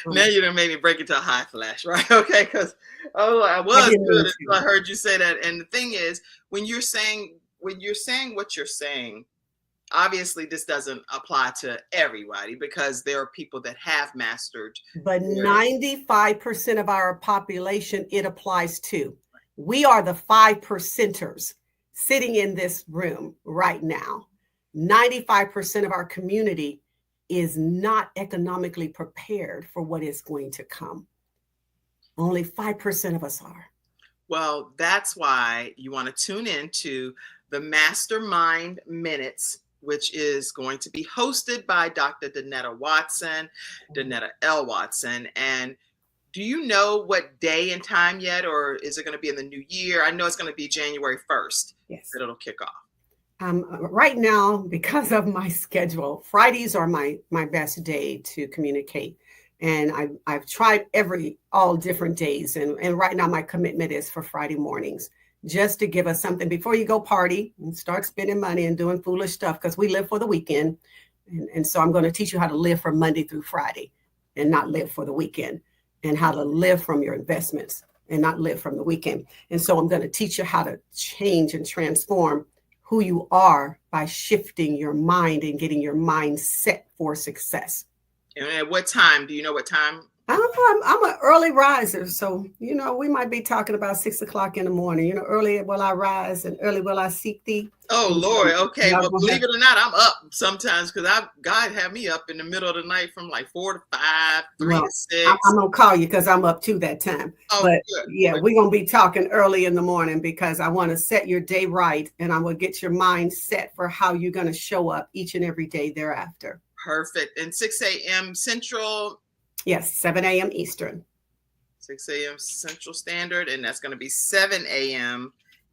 Now you done made me break into a high flash, right? Okay, because I was didn't mean good to. until I heard you say that. And the thing is, when you're saying what you're saying, obviously this doesn't apply to everybody because there are people that have mastered. But 95% of our population, it applies to. We are the 5%ers sitting in this room right now. 95% of our community is not economically prepared for what is going to come. Only 5% of us are. Well, that's why you want to tune into the Mastermind Minutes, which is going to be hosted by Dr. Danetta Watson, Danetta L. Watson. And do you know what day and time yet, or is it going to be in the new year? I know it's going to be January 1st that it'll kick off. Right now, because of my schedule, Fridays are my best day to communicate. And I've tried all different days. And right now my commitment is for Friday mornings, just to give us something before you go party and start spending money and doing foolish stuff, because we live for the weekend. And so I'm going to teach you how to live from Monday through Friday and not live for the weekend, and how to live from your investments and not live from the weekend. And so I'm going to teach you how to change and transform who you are by shifting your mind and getting your mind set for success. And at what time? Do you know what time? I'm an early riser. So, we might be talking about 6 o'clock in the morning. Early will I rise and early will I seek thee. Oh, Lord. Okay. Well, believe it or not, I'm up sometimes because God had me up in the middle of the night from like 4 to 5, 3 to 6. I'm going to call you because I'm up to that time. Oh, but good. Yeah, we're going to be talking early in the morning because I want to set your day right. And I will get your mind set for how you're going to show up each and every day thereafter. Perfect. And 6 a.m. Central. Yes, 7 a.m. Eastern. 6 a.m. Central Standard, and that's going to be 7 a.m.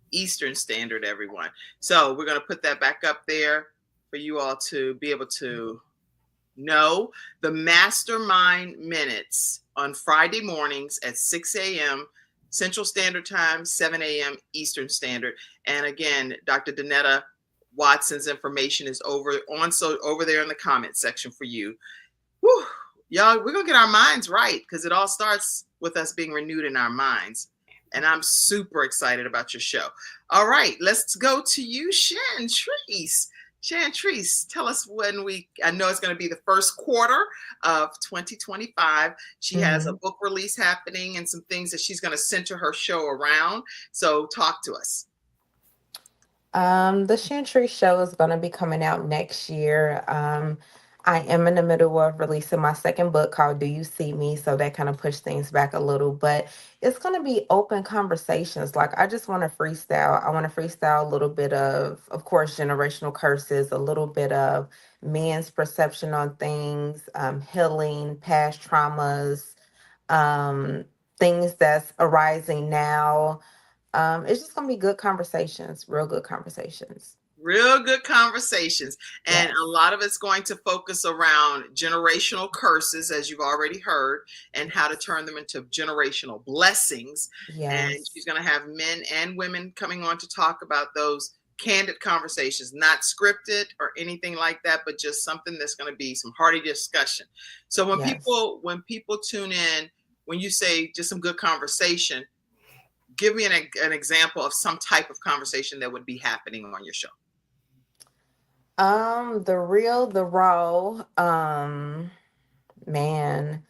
Eastern Standard, everyone. So we're going to put that back up there for you all to be able to know. The Mastermind Minutes on Friday mornings at 6 a.m. Central Standard Time, 7 a.m. Eastern Standard. And again, Dr. Danetta Watson's information is over there in the comment section for you. Whew. Y'all, we're going to get our minds right because it all starts with us being renewed in our minds. And I'm super excited about your show. All right, let's go to you, Chantrice. Chantrice, tell us I know it's going to be the first quarter of 2025. She has a book release happening and some things that she's going to center her show around. So talk to us. The Chantrice show is going to be coming out next year. I am in the middle of releasing my second book called Do You See Me? So that kind of pushed things back a little, but it's going to be open conversations. Like, I just want to freestyle. I want to freestyle a little bit of course, generational curses, a little bit of men's perception on things, healing, past traumas, things that's arising now. It's just going to be good conversations, real good conversations. Real good conversations. And a lot of it's going to focus around generational curses, as you've already heard, and how to turn them into generational blessings. Yes. And she's going to have men and women coming on to talk about those candid conversations, not scripted or anything like that, but just something that's going to be some hearty discussion. So when people tune in, when you say just some good conversation, give me an example of some type of conversation that would be happening on your show. The real, the raw, man,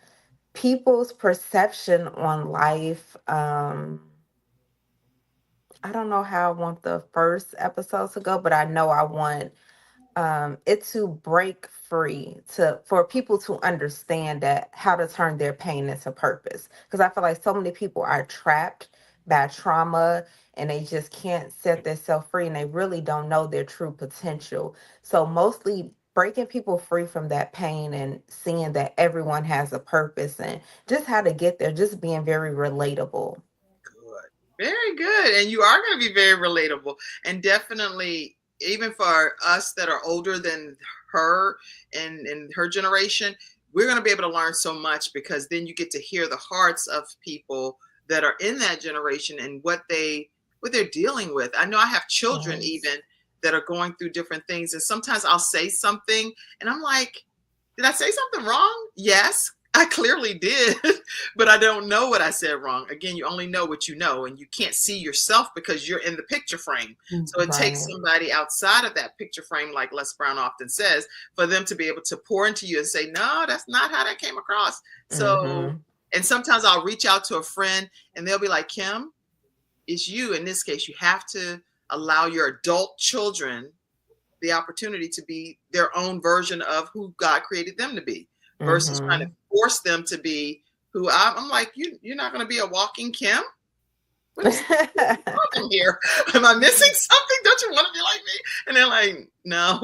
people's perception on life. I don't know how I want the first episode to go, but I know I want it to break free for people to understand that how to turn their pain into purpose. Because I feel like so many people are trapped by trauma and they just can't set themselves free and they really don't know their true potential. So mostly breaking people free from that pain and seeing that everyone has a purpose and just how to get there, just being very relatable. Good. Very good. And you are going to be very relatable. And definitely, even for us that are older than her and her generation, we're going to be able to learn so much because then you get to hear the hearts of people that are in that generation and what they're dealing with. I know I have children even that are going through different things. And sometimes I'll say something and I'm like, Did I say something wrong? Yes, I clearly did, but I don't know what I said wrong. Again, you only know what you know, and you can't see yourself because you're in the picture frame. So it takes Right. somebody outside of that picture frame, like Les Brown often says, for them to be able to pour into you and say, no, that's not how that came across. So, and sometimes I'll reach out to a friend and they'll be like, Kim, it's you. In this case, you have to allow your adult children the opportunity to be their own version of who God created them to be, versus trying to force them to be who I'm like, you're not going to be a walking Kim. What is happening here? Am I missing something? Don't you want to be like me? And they're like, no,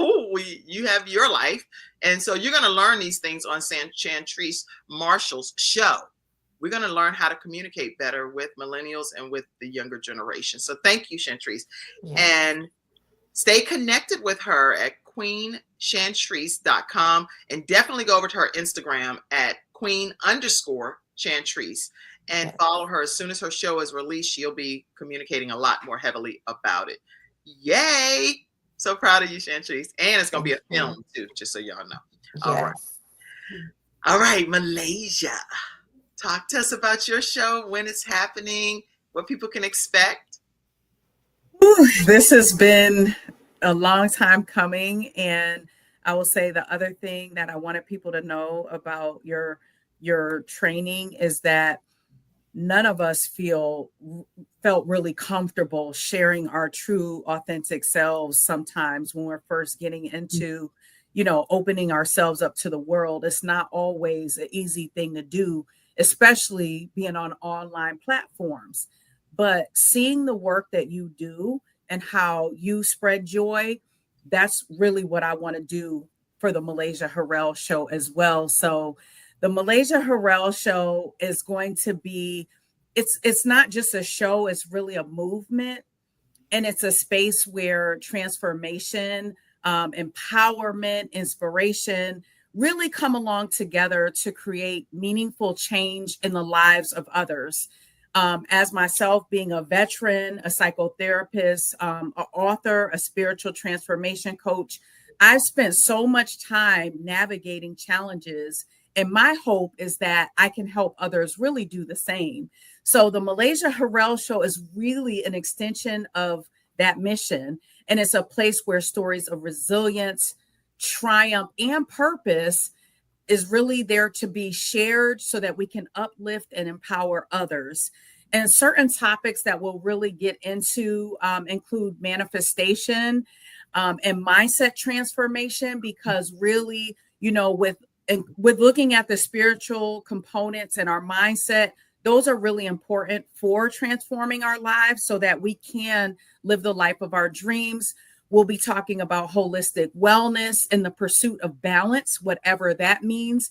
you have your life. And so you're going to learn these things on Chantrice Marshall's show. We're going to learn how to communicate better with millennials and with the younger generation. So thank you, Chantrice. And stay connected with her at queenchantrice.com, and definitely go over to her Instagram at queen_Chantrice and follow her. As soon as her show is released, she'll be communicating a lot more heavily about it. Yay! So proud of you, Chantrice. And it's going to be a film too, just so y'all know. All right, Malaysia. Talk to us about your show, when it's happening, what people can expect. This has been a long time coming, and I will say the other thing that I wanted people to know about your training is that none of us felt really comfortable sharing our true, authentic selves sometimes when we're first getting into, opening ourselves up to the world. It's not always an easy thing to do, especially being on online platforms. But seeing the work that you do and how you spread joy, that's really what I want to do for the Malaysia Harrell show as well. So the Malaysia Harrell show is going to be, it's not just a show, it's really a movement. And it's a space where transformation, empowerment, inspiration really come along together to create meaningful change in the lives of others. As myself being a veteran, a psychotherapist, an author, a spiritual transformation coach, I've spent so much time navigating challenges, and my hope is that I can help others really do the same. So the Malaysia Harrell show is really an extension of that mission, and it's a place where stories of resilience, triumph, and purpose is really there to be shared so that we can uplift and empower others. And certain topics that we'll really get into include manifestation and mindset transformation, because really, with looking at the spiritual components and our mindset, those are really important for transforming our lives so that we can live the life of our dreams. We'll be talking about holistic wellness and the pursuit of balance, whatever that means.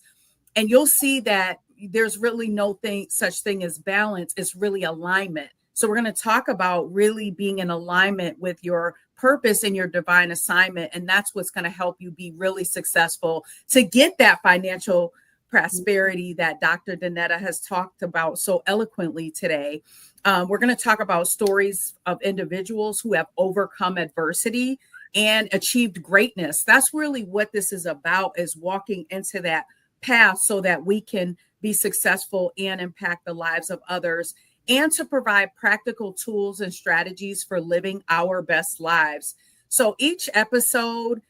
And you'll see that there's really no such thing as balance. It's really alignment. So we're going to talk about really being in alignment with your purpose and your divine assignment. And that's what's going to help you be really successful to get that financial prosperity that Dr. Danetta has talked about so eloquently today. We're going to talk about stories of individuals who have overcome adversity and achieved greatness. That's really what this is about, is walking into that path so that we can be successful and impact the lives of others, and to provide practical tools and strategies for living our best lives. So each episode,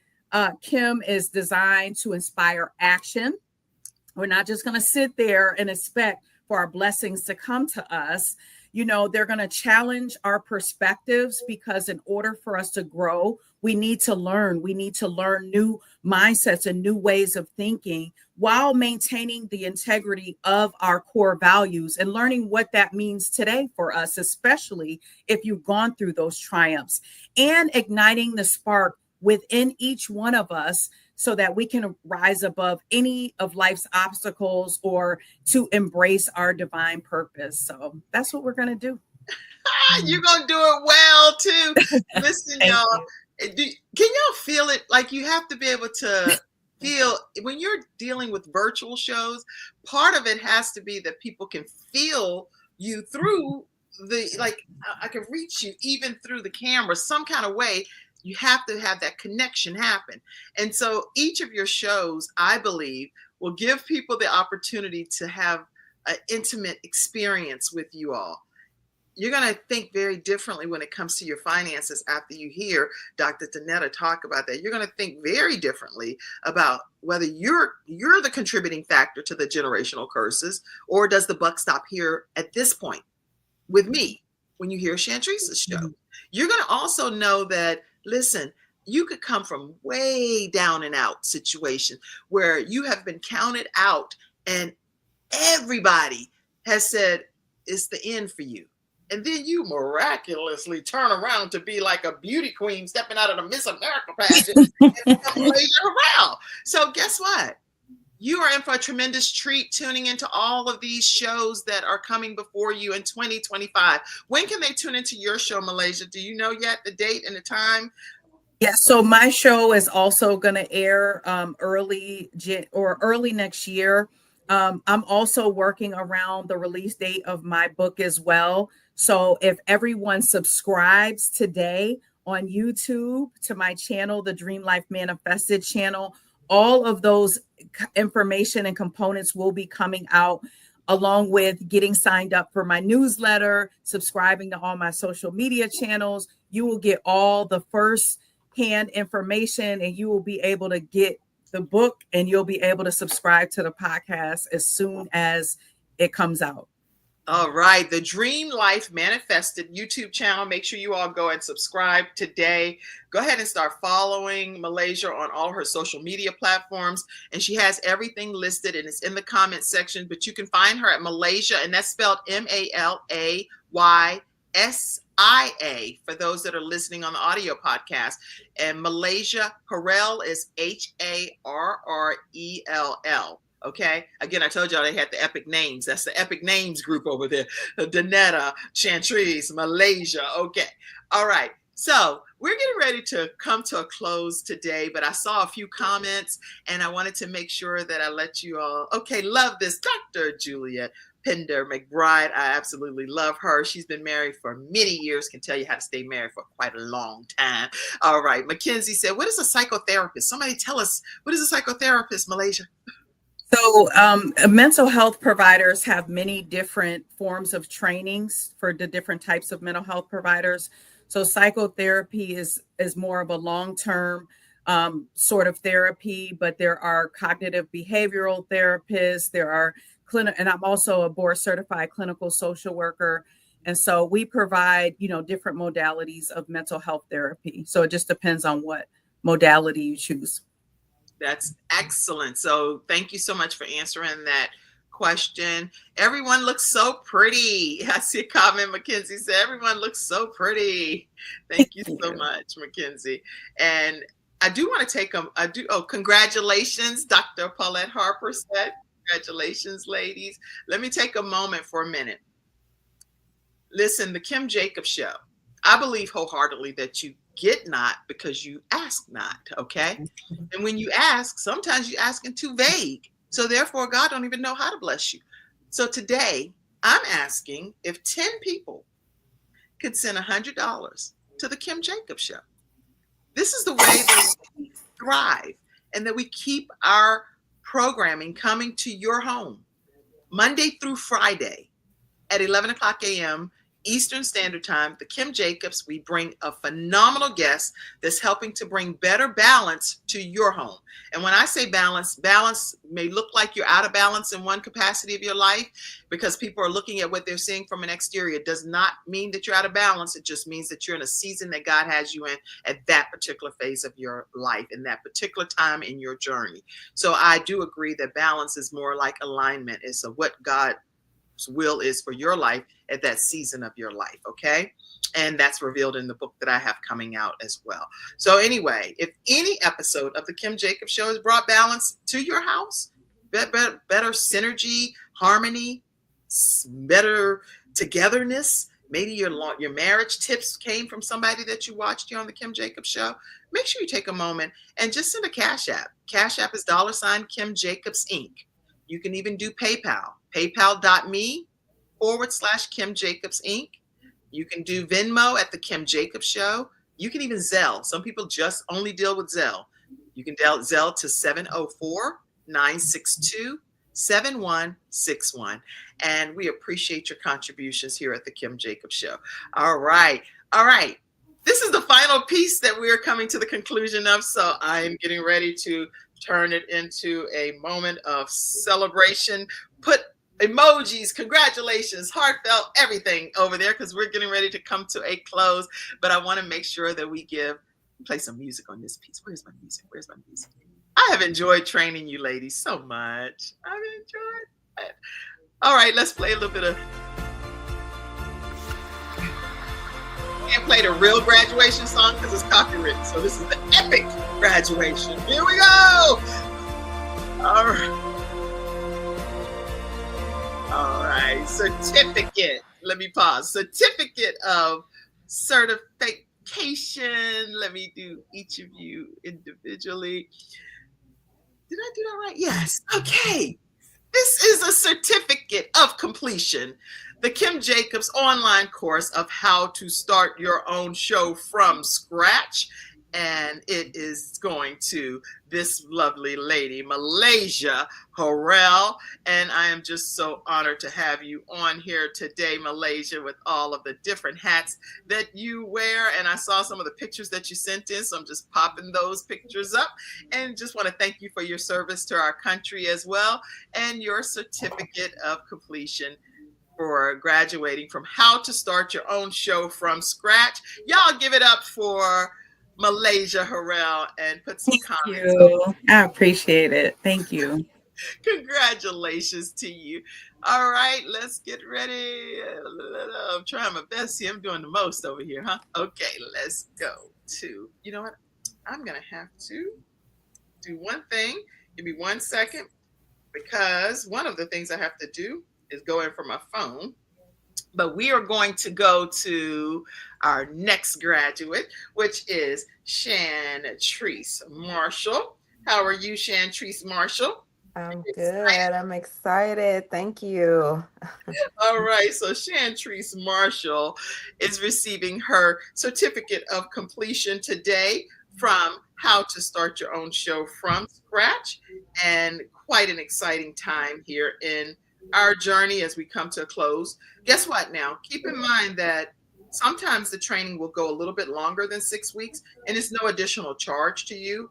Kim, is designed to inspire action. We're not just going to sit there and expect for our blessings to come to us. They're going to challenge our perspectives, because in order for us to grow, we need to learn. We need to learn new mindsets and new ways of thinking while maintaining the integrity of our core values and learning what that means today for us, especially if you've gone through those triumphs, and igniting the spark within each one of us so that we can rise above any of life's obstacles or to embrace our divine purpose. So that's what we're going to do. You're going to do it well, too. Listen, y'all, can y'all feel it? Like, you have to be able to feel when you're dealing with virtual shows. Part of it has to be that people can feel you through I can reach you even through the camera some kind of way. You have to have that connection happen. And so each of your shows, I believe, will give people the opportunity to have an intimate experience with you all. You're going to think very differently when it comes to your finances after you hear Dr. Danetta talk about that. You're going to think very differently about whether you're the contributing factor to the generational curses, or does the buck stop here at this point with me when you hear Chantrice's show. You're going to also know that, listen, you could come from way down and out situation where you have been counted out and everybody has said it's the end for you. And then you miraculously turn around to be like a beauty queen stepping out of the Miss America pageant and become Malaysia Harrell. So guess what? You are in for a tremendous treat tuning into all of these shows that are coming before you in 2025. When can they tune into your show, Malaysia? Do you know yet the date and the time? Yeah, so my show is also going to air early next year. I'm also working around the release date of my book as well. So if everyone subscribes today on YouTube to my channel, the Dream Life Manifested channel, all of those information and components will be coming out, along with getting signed up for my newsletter, subscribing to all my social media channels. You will get all the first-hand information, and you will be able to get the book, and you'll be able to subscribe to the podcast as soon as it comes out. All right, the Dream Life Manifested YouTube channel. Make sure you all go and subscribe today. Go ahead and start following Malaysia on all her social media platforms. And she has everything listed, and it's in the comment section. But you can find her at Malaysia, and that's spelled Malaysia for those that are listening on the audio podcast. And Malaysia Harrell is Harrell. Okay. Again, I told y'all they had the epic names. That's the epic names group over there. Danetta, Chantrice, Malaysia. Okay. All right. So we're getting ready to come to a close today, but I saw a few comments and I wanted to make sure that I let you all. Okay. Love this. Dr. Julia Pender McBride. I absolutely love her. She's been married for many years, can tell you how to stay married for quite a long time. All right. Mackenzie said, what is a psychotherapist? Somebody tell us, what is a psychotherapist, Malaysia? So mental health providers have many different forms of trainings for the different types of mental health providers. So psychotherapy is more of a long-term sort of therapy, but there are cognitive behavioral therapists, there are and I'm also a board certified clinical social worker. And so we provide, different modalities of mental health therapy. So it just depends on what modality you choose. That's excellent. So thank you so much for answering that question. Everyone looks so pretty. I see a comment, Mackenzie said, everyone looks so pretty. Thank you so much, Mackenzie. And I do want to take congratulations, Dr. Paulette Harper said. Congratulations, ladies. Let me take a moment for a minute. Listen, the Kim Jacobs Show. I believe wholeheartedly that you get not because you ask not, okay? And when you ask, sometimes you're asking too vague. So therefore, God don't even know how to bless you. So today, I'm asking if 10 people could send $100 to the Kim Jacobs Show. This is the way that we thrive and that we keep our programming coming to your home Monday through Friday at 11 o'clock a.m. Eastern Standard Time. The Kim Jacobs, we bring a phenomenal guest that's helping to bring better balance to your home. And when I say balance may look like you're out of balance in one capacity of your life because people are looking at what they're seeing from an exterior. It does not mean that you're out of balance. It just means that you're in a season that God has you in at that particular phase of your life, in that particular time in your journey. So I do agree that balance is more like alignment. It's what God's will is for your life at that season of your life, okay? And that's revealed in the book that I have coming out as well. So anyway, if any episode of the Kim Jacobs Show has brought balance to your house, better synergy, harmony, better togetherness, maybe your marriage tips came from somebody that you watched here on the Kim Jacobs Show, make sure you take a moment and just send a Cash App. Cash App is $ Kim Jacobs Inc. You can even do PayPal, paypal.me/Kim Jacobs Inc. You can do Venmo at the Kim Jacobs Show. You can even Zelle. Some people just only deal with Zelle. You can Zelle to 704-962-7161. And we appreciate your contributions here at the Kim Jacobs Show. All right. This is the final piece that we're coming to the conclusion of. So I am getting ready to turn it into a moment of celebration. Put emojis, congratulations, heartfelt, everything over there, because we're getting ready to come to a close. But I want to make sure that we play some music on this piece. Where's my music? I have enjoyed training you ladies so much. I've enjoyed it. All right, let's play a little bit of. Can't play the real graduation song because it's copyrighted. So this is the epic graduation. Here we go. All right. Certificate. Let me pause. Certificate of certification. Let me do each of you individually. Did I do that right? Yes. Okay. This is a certificate of completion. The Kim Jacobs online course of how to start your own show from scratch. And it is going to this lovely lady, Malaysia Harrell. And I am just so honored to have you on here today, Malaysia, with all of the different hats that you wear. And I saw some of the pictures that you sent in, so I'm just popping those pictures up. And just want to thank you for your service to our country as well, and your certificate of completion for graduating from how to start your own show from scratch. Y'all give it up for Malaysia Harrell and put some comments. Thank you. I appreciate it. Thank you. Congratulations to you. All right, let's get ready. I'm trying my best. See, I'm doing the most over here, huh? Okay, let's go to, you know what? I'm going to have to do one thing. Give me 1 second, because one of the things I have to do is go in for my phone. But we are going to go to our next graduate, which is Shantrice Marshall. How are you, Shantrice Marshall? I'm good. I'm excited. Thank you. All right. So Shantrice Marshall is receiving her certificate of completion today from How to Start Your Own Show from Scratch. And quite an exciting time here in our journey as we come to a close. Guess what now? Keep in mind that sometimes the training will go a little bit longer than 6 weeks, and it's no additional charge to you,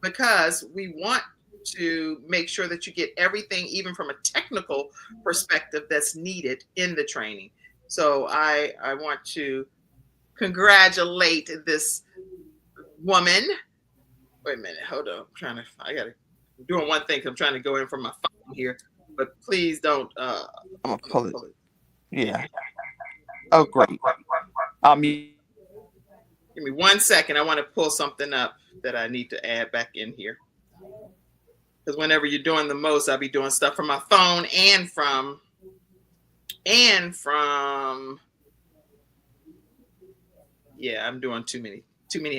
because we want to make sure that you get everything, even from a technical perspective, that's needed in the training. So I want to congratulate this woman. Wait a minute, hold on. I'm doing one thing. I'm trying to go in from my phone here. But please don't. I'm gonna pull it. Yeah. Oh, great. Give me 1 second. I want to pull something up that I need to add back in here. Because whenever you're doing the most, I'll be doing stuff from my phone and from. Yeah, I'm doing too many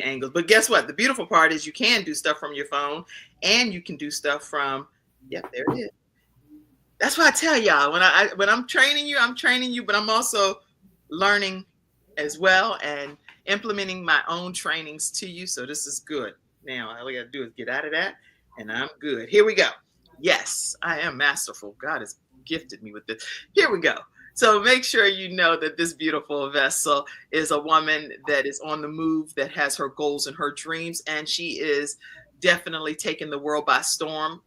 angles. But guess what? The beautiful part is you can do stuff from your phone, and you can do stuff from. Yep, there it is. That's why I tell y'all, when I'm training you, but I'm also learning as well and implementing my own trainings to you. So this is good. Now, all I got to do is get out of that, and I'm good. Here we go. Yes, I am masterful. God has gifted me with this. Here we go. So make sure you know that this beautiful vessel is a woman that is on the move, that has her goals and her dreams, and she is definitely taking the world by storm.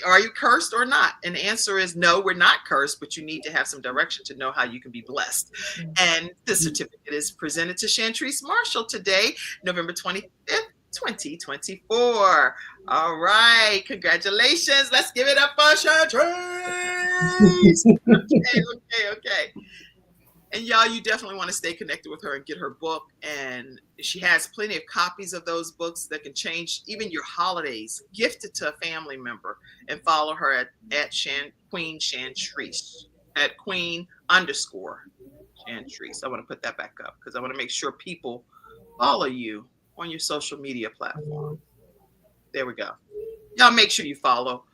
Are you cursed or not? And the answer is no, we're not cursed, but you need to have some direction to know how you can be blessed. And the certificate is presented to Shantrice Marshall today, November 25th, 2024. All right. Congratulations. Let's give it up for Shantrice. Okay. And y'all, you definitely want to stay connected with her and get her book. And she has plenty of copies of those books that can change even your holidays. Gift it to a family member and follow her at Queen Shantrice, at Queen_Shantrice. I want to put that back up because I want to make sure people follow you on your social media platform. There we go. Y'all make sure you follow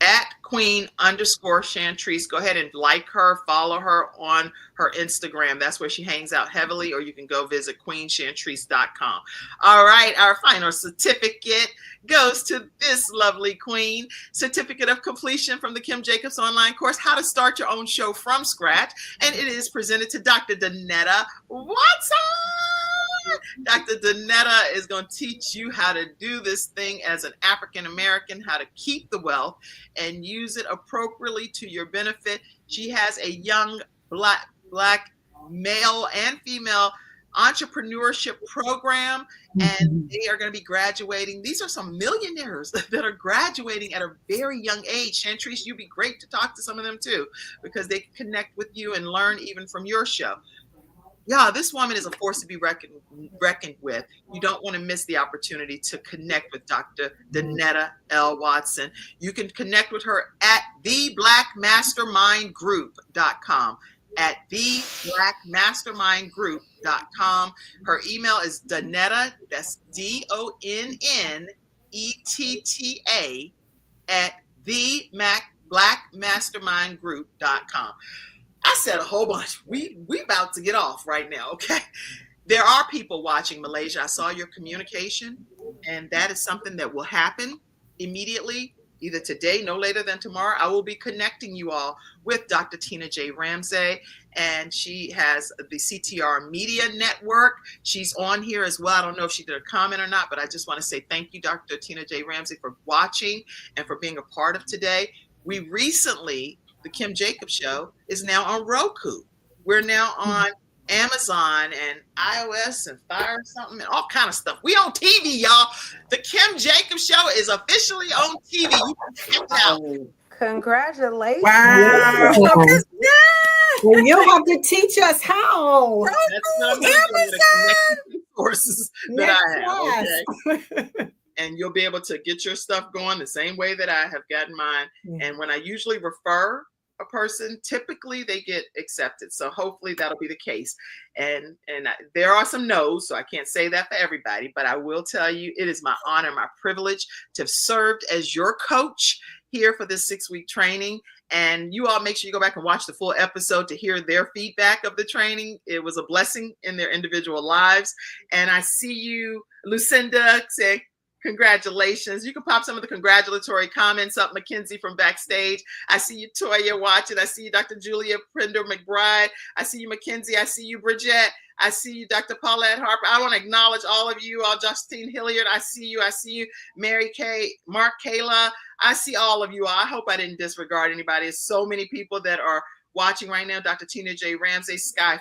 at Queen_Chantrice. Go ahead and like her, follow her on her Instagram. That's where she hangs out heavily, or you can go visit queenchantrice.com. All right, our final certificate goes to this lovely queen. Certificate of completion from the Kim Jacobs online course, How to Start Your Own Show from Scratch. And it is presented to Dr. Danetta Watson. Dr. Danetta is going to teach you how to do this thing as an African American, how to keep the wealth and use it appropriately to your benefit. She has a young black male and female entrepreneurship program, and they are going to be graduating. These are some millionaires that are graduating at a very young age. Chantrice, you'd be great to talk to some of them too, because they can connect with you and learn even from your show. Yeah, this woman is a force to be reckoned with. You don't want to miss the opportunity to connect with Dr. Danetta L. Watson. You can connect with her at theblackmastermindgroup.com. At theblackmastermindgroup.com. Her email is Danetta, that's DONNETTA, at theblackmastermindgroup.com. I said a whole bunch. We about to get off right now, okay? There are people watching, Malaysia. I saw your communication, and that is something that will happen immediately, either today, no later than tomorrow. I will be connecting you all with Dr. Tina J. Ramsey, and she has the CTR Media Network. She's on here as well. I don't know if she did a comment or not, but I just want to say thank you, Dr. Tina J. Ramsey, for watching and for being a part of today. We recently, the Kim Jacobs Show is now on Roku. We're now on Amazon and iOS and Fire something and all kind of stuff. We on TV, y'all. The Kim Jacobs Show is officially on TV. You can check it out. Congratulations. Wow. Well, you'll have to teach us how. That's what I'm doing, the courses that I have. Okay? And you'll be able to get your stuff going the same way that I have gotten mine. And when I usually refer a person, typically they get accepted. So hopefully that'll be the case. And there are some no's, so I can't say that for everybody, but I will tell you, it is my honor, my privilege to have served as your coach here for this 6-week training. And you all make sure you go back and watch the full episode to hear their feedback of the training. It was a blessing in their individual lives. And I see you, Lucinda, say, congratulations. You can pop some of the congratulatory comments up, Mackenzie from backstage. I see you, Toya, watching. I see you, Dr. Julia Prender McBride. I see you, Mackenzie. I see you, Bridget. I see you, Dr. Paulette Harper. I want to acknowledge all of you, all Justine Hilliard. I see you. I see you, Mary Kay, Mark Kayla. I see all of you. I hope I didn't disregard anybody. There's so many people that are watching right now. Dr. Tina J. Ramsey, Sly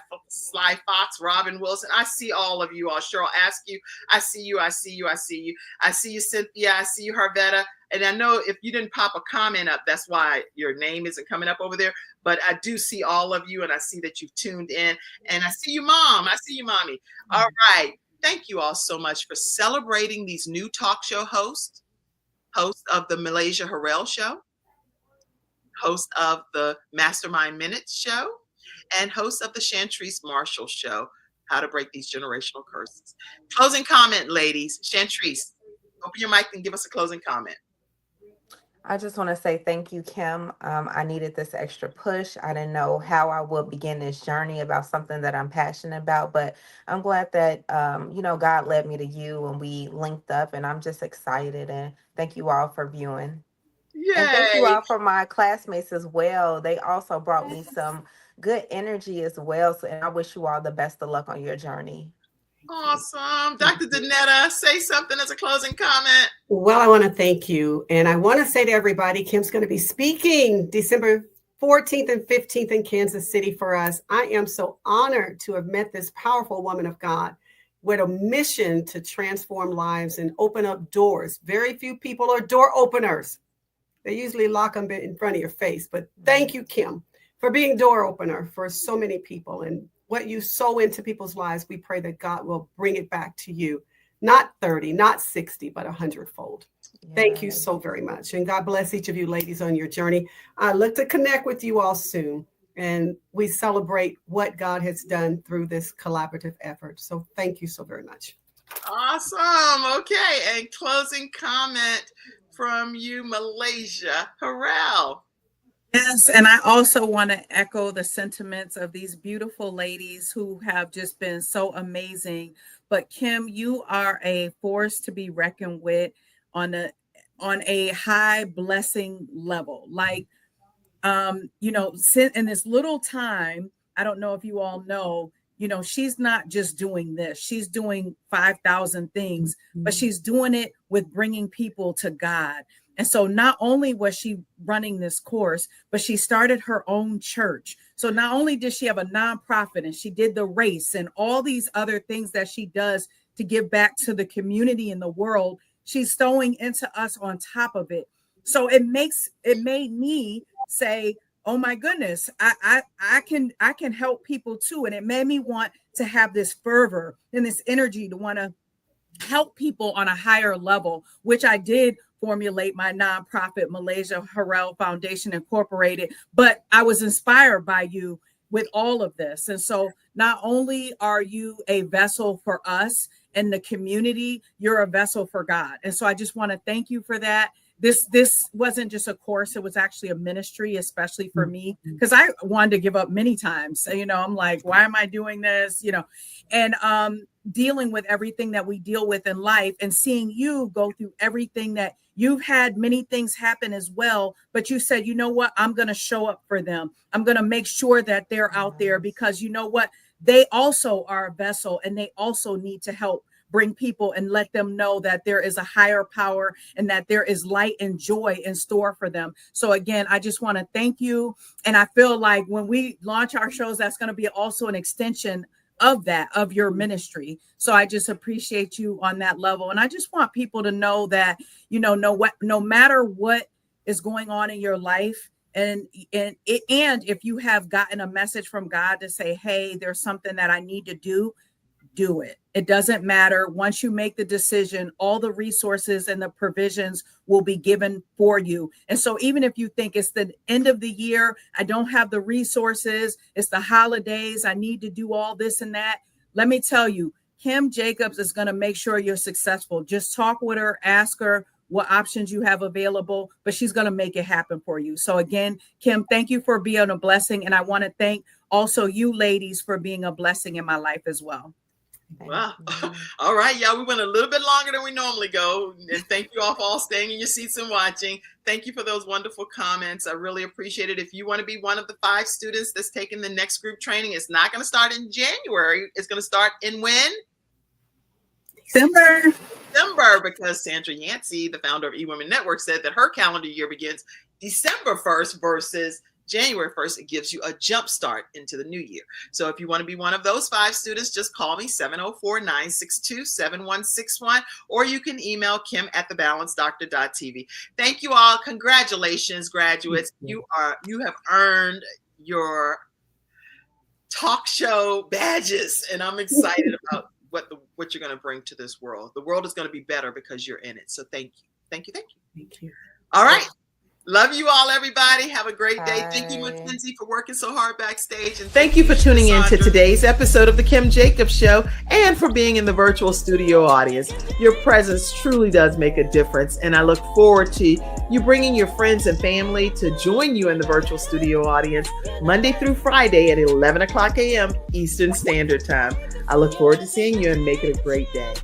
Fox, Robin Wilson. I see all of you all. Cheryl Askew. I see you. I see you. I see you. I see you, Cynthia. I see you, Harvetta. And I know if you didn't pop a comment up, that's why your name isn't coming up over there. But I do see all of you, and I see that you've tuned in. And I see you, Mom. I see you, Mommy. All right. Thank you all so much for celebrating these new talk show hosts of the Malaysia Harrell Show, host of the Mastermind Minutes Show, and host of the Chantrice Marshall Show, How to Break These Generational Curses. Closing comment, ladies. Chantrice, open your mic and give us a closing comment. I just want to say thank you, Kim. I needed this extra push. I didn't know how I would begin this journey about something that I'm passionate about, but I'm glad that, God led me to you and we linked up, and I'm just excited. And thank you all for viewing. Yay. And thank you all for my classmates as well. They also brought me some good energy as well. So, and I wish you all the best of luck on your journey. Awesome. Dr. Danetta, say something as a closing comment. Well, I want to thank you. And I want to say to everybody, Kim's going to be speaking December 14th and 15th in Kansas City for us. I am so honored to have met this powerful woman of God with a mission to transform lives and open up doors. Very few people are door openers. They usually lock them in front of your face. But thank you, Kim, for being door opener for so many people. And what you sow into people's lives, we pray that God will bring it back to you. Not 30, not 60, but 100-fold. Yeah. Thank you so very much. And God bless each of you ladies on your journey. I look to connect with you all soon. And we celebrate what God has done through this collaborative effort. So thank you so very much. Awesome. Okay. And closing comment from you, Malaysia Harrell. Yes, and I also want to echo the sentiments of these beautiful ladies who have just been so amazing. But Kim, you are a force to be reckoned with on a high blessing level. Like, you know, in this little time, I don't know if you all know, you know, she's not just doing this. She's doing 5,000 things, but she's doing it with bringing people to God. And so not only was she running this course, but she started her own church. So not only did she have a nonprofit and she did the race and all these other things that she does to give back to the community and the world, she's throwing into us on top of it. So it made me say, oh my goodness, I can help people too. And it made me want to have this fervor and this energy to want to help people on a higher level, which I did formulate my nonprofit, Malaysia Harrell Foundation Incorporated. But I was inspired by you with all of this. And so not only are you a vessel for us and the community, you're a vessel for God. And so I just want to thank you for that. This wasn't just a course, it was actually a ministry, especially for me, because I wanted to give up many times. You know, I'm like, why am I doing this? You know, and dealing with everything that we deal with in life and seeing you go through everything that you've had, many things happen as well. But you said, you know what, I'm going to show up for them. I'm going to make sure that they're out there because you know what, they also are a vessel and they also need to help bring people and let them know that there is a higher power and that there is light and joy in store for them. So again, I just want to thank you. And I feel like when we launch our shows, that's going to be also an extension of that, of your ministry. So I just appreciate you on that level. And I just want people to know that, you know, no matter what is going on in your life, and if you have gotten a message from God to say, hey, there's something that I need to do it. It doesn't matter. Once you make the decision, all the resources and the provisions will be given for you. And so even if you think it's the end of the year, I don't have the resources, it's the holidays, I need to do all this and that. Let me tell you, Kim Jacobs is going to make sure you're successful. Just talk with her, ask her what options you have available, but she's going to make it happen for you. So again, Kim, thank you for being a blessing. And I want to thank also you ladies for being a blessing in my life as well. Wow. All right, y'all. We went a little bit longer than we normally go. And thank you all for all staying in your seats and watching. Thank you for those wonderful comments. I really appreciate it. If you want to be one of the 5 students that's taking the next group training, it's not going to start in January. It's going to start in when? December, because Sandra Yancey, the founder of eWomen Network, said that her calendar year begins December 1st versus January 1st. It gives you a jump start into the new year. So if you want to be one of those 5 students, just call me 704-962-7161, or you can email kim@thebalancedoctor.tv. Thank you all. Congratulations, graduates. You have earned your talk show badges, and I'm excited about what you're going to bring to this world. The world is going to be better because you're in it. So thank you. Thank you. All right. Love you all, everybody. Have a great day. Bye. Thank you, Mackenzie, for working so hard backstage. And Thank you for tuning in to Sandra. today's episode of The Kim Jacobs Show and for being in the virtual studio audience. Your presence truly does make a difference, and I look forward to you bringing your friends and family to join you in the virtual studio audience Monday through Friday at 11 o'clock a.m. Eastern Standard Time. I look forward to seeing you and make it a great day.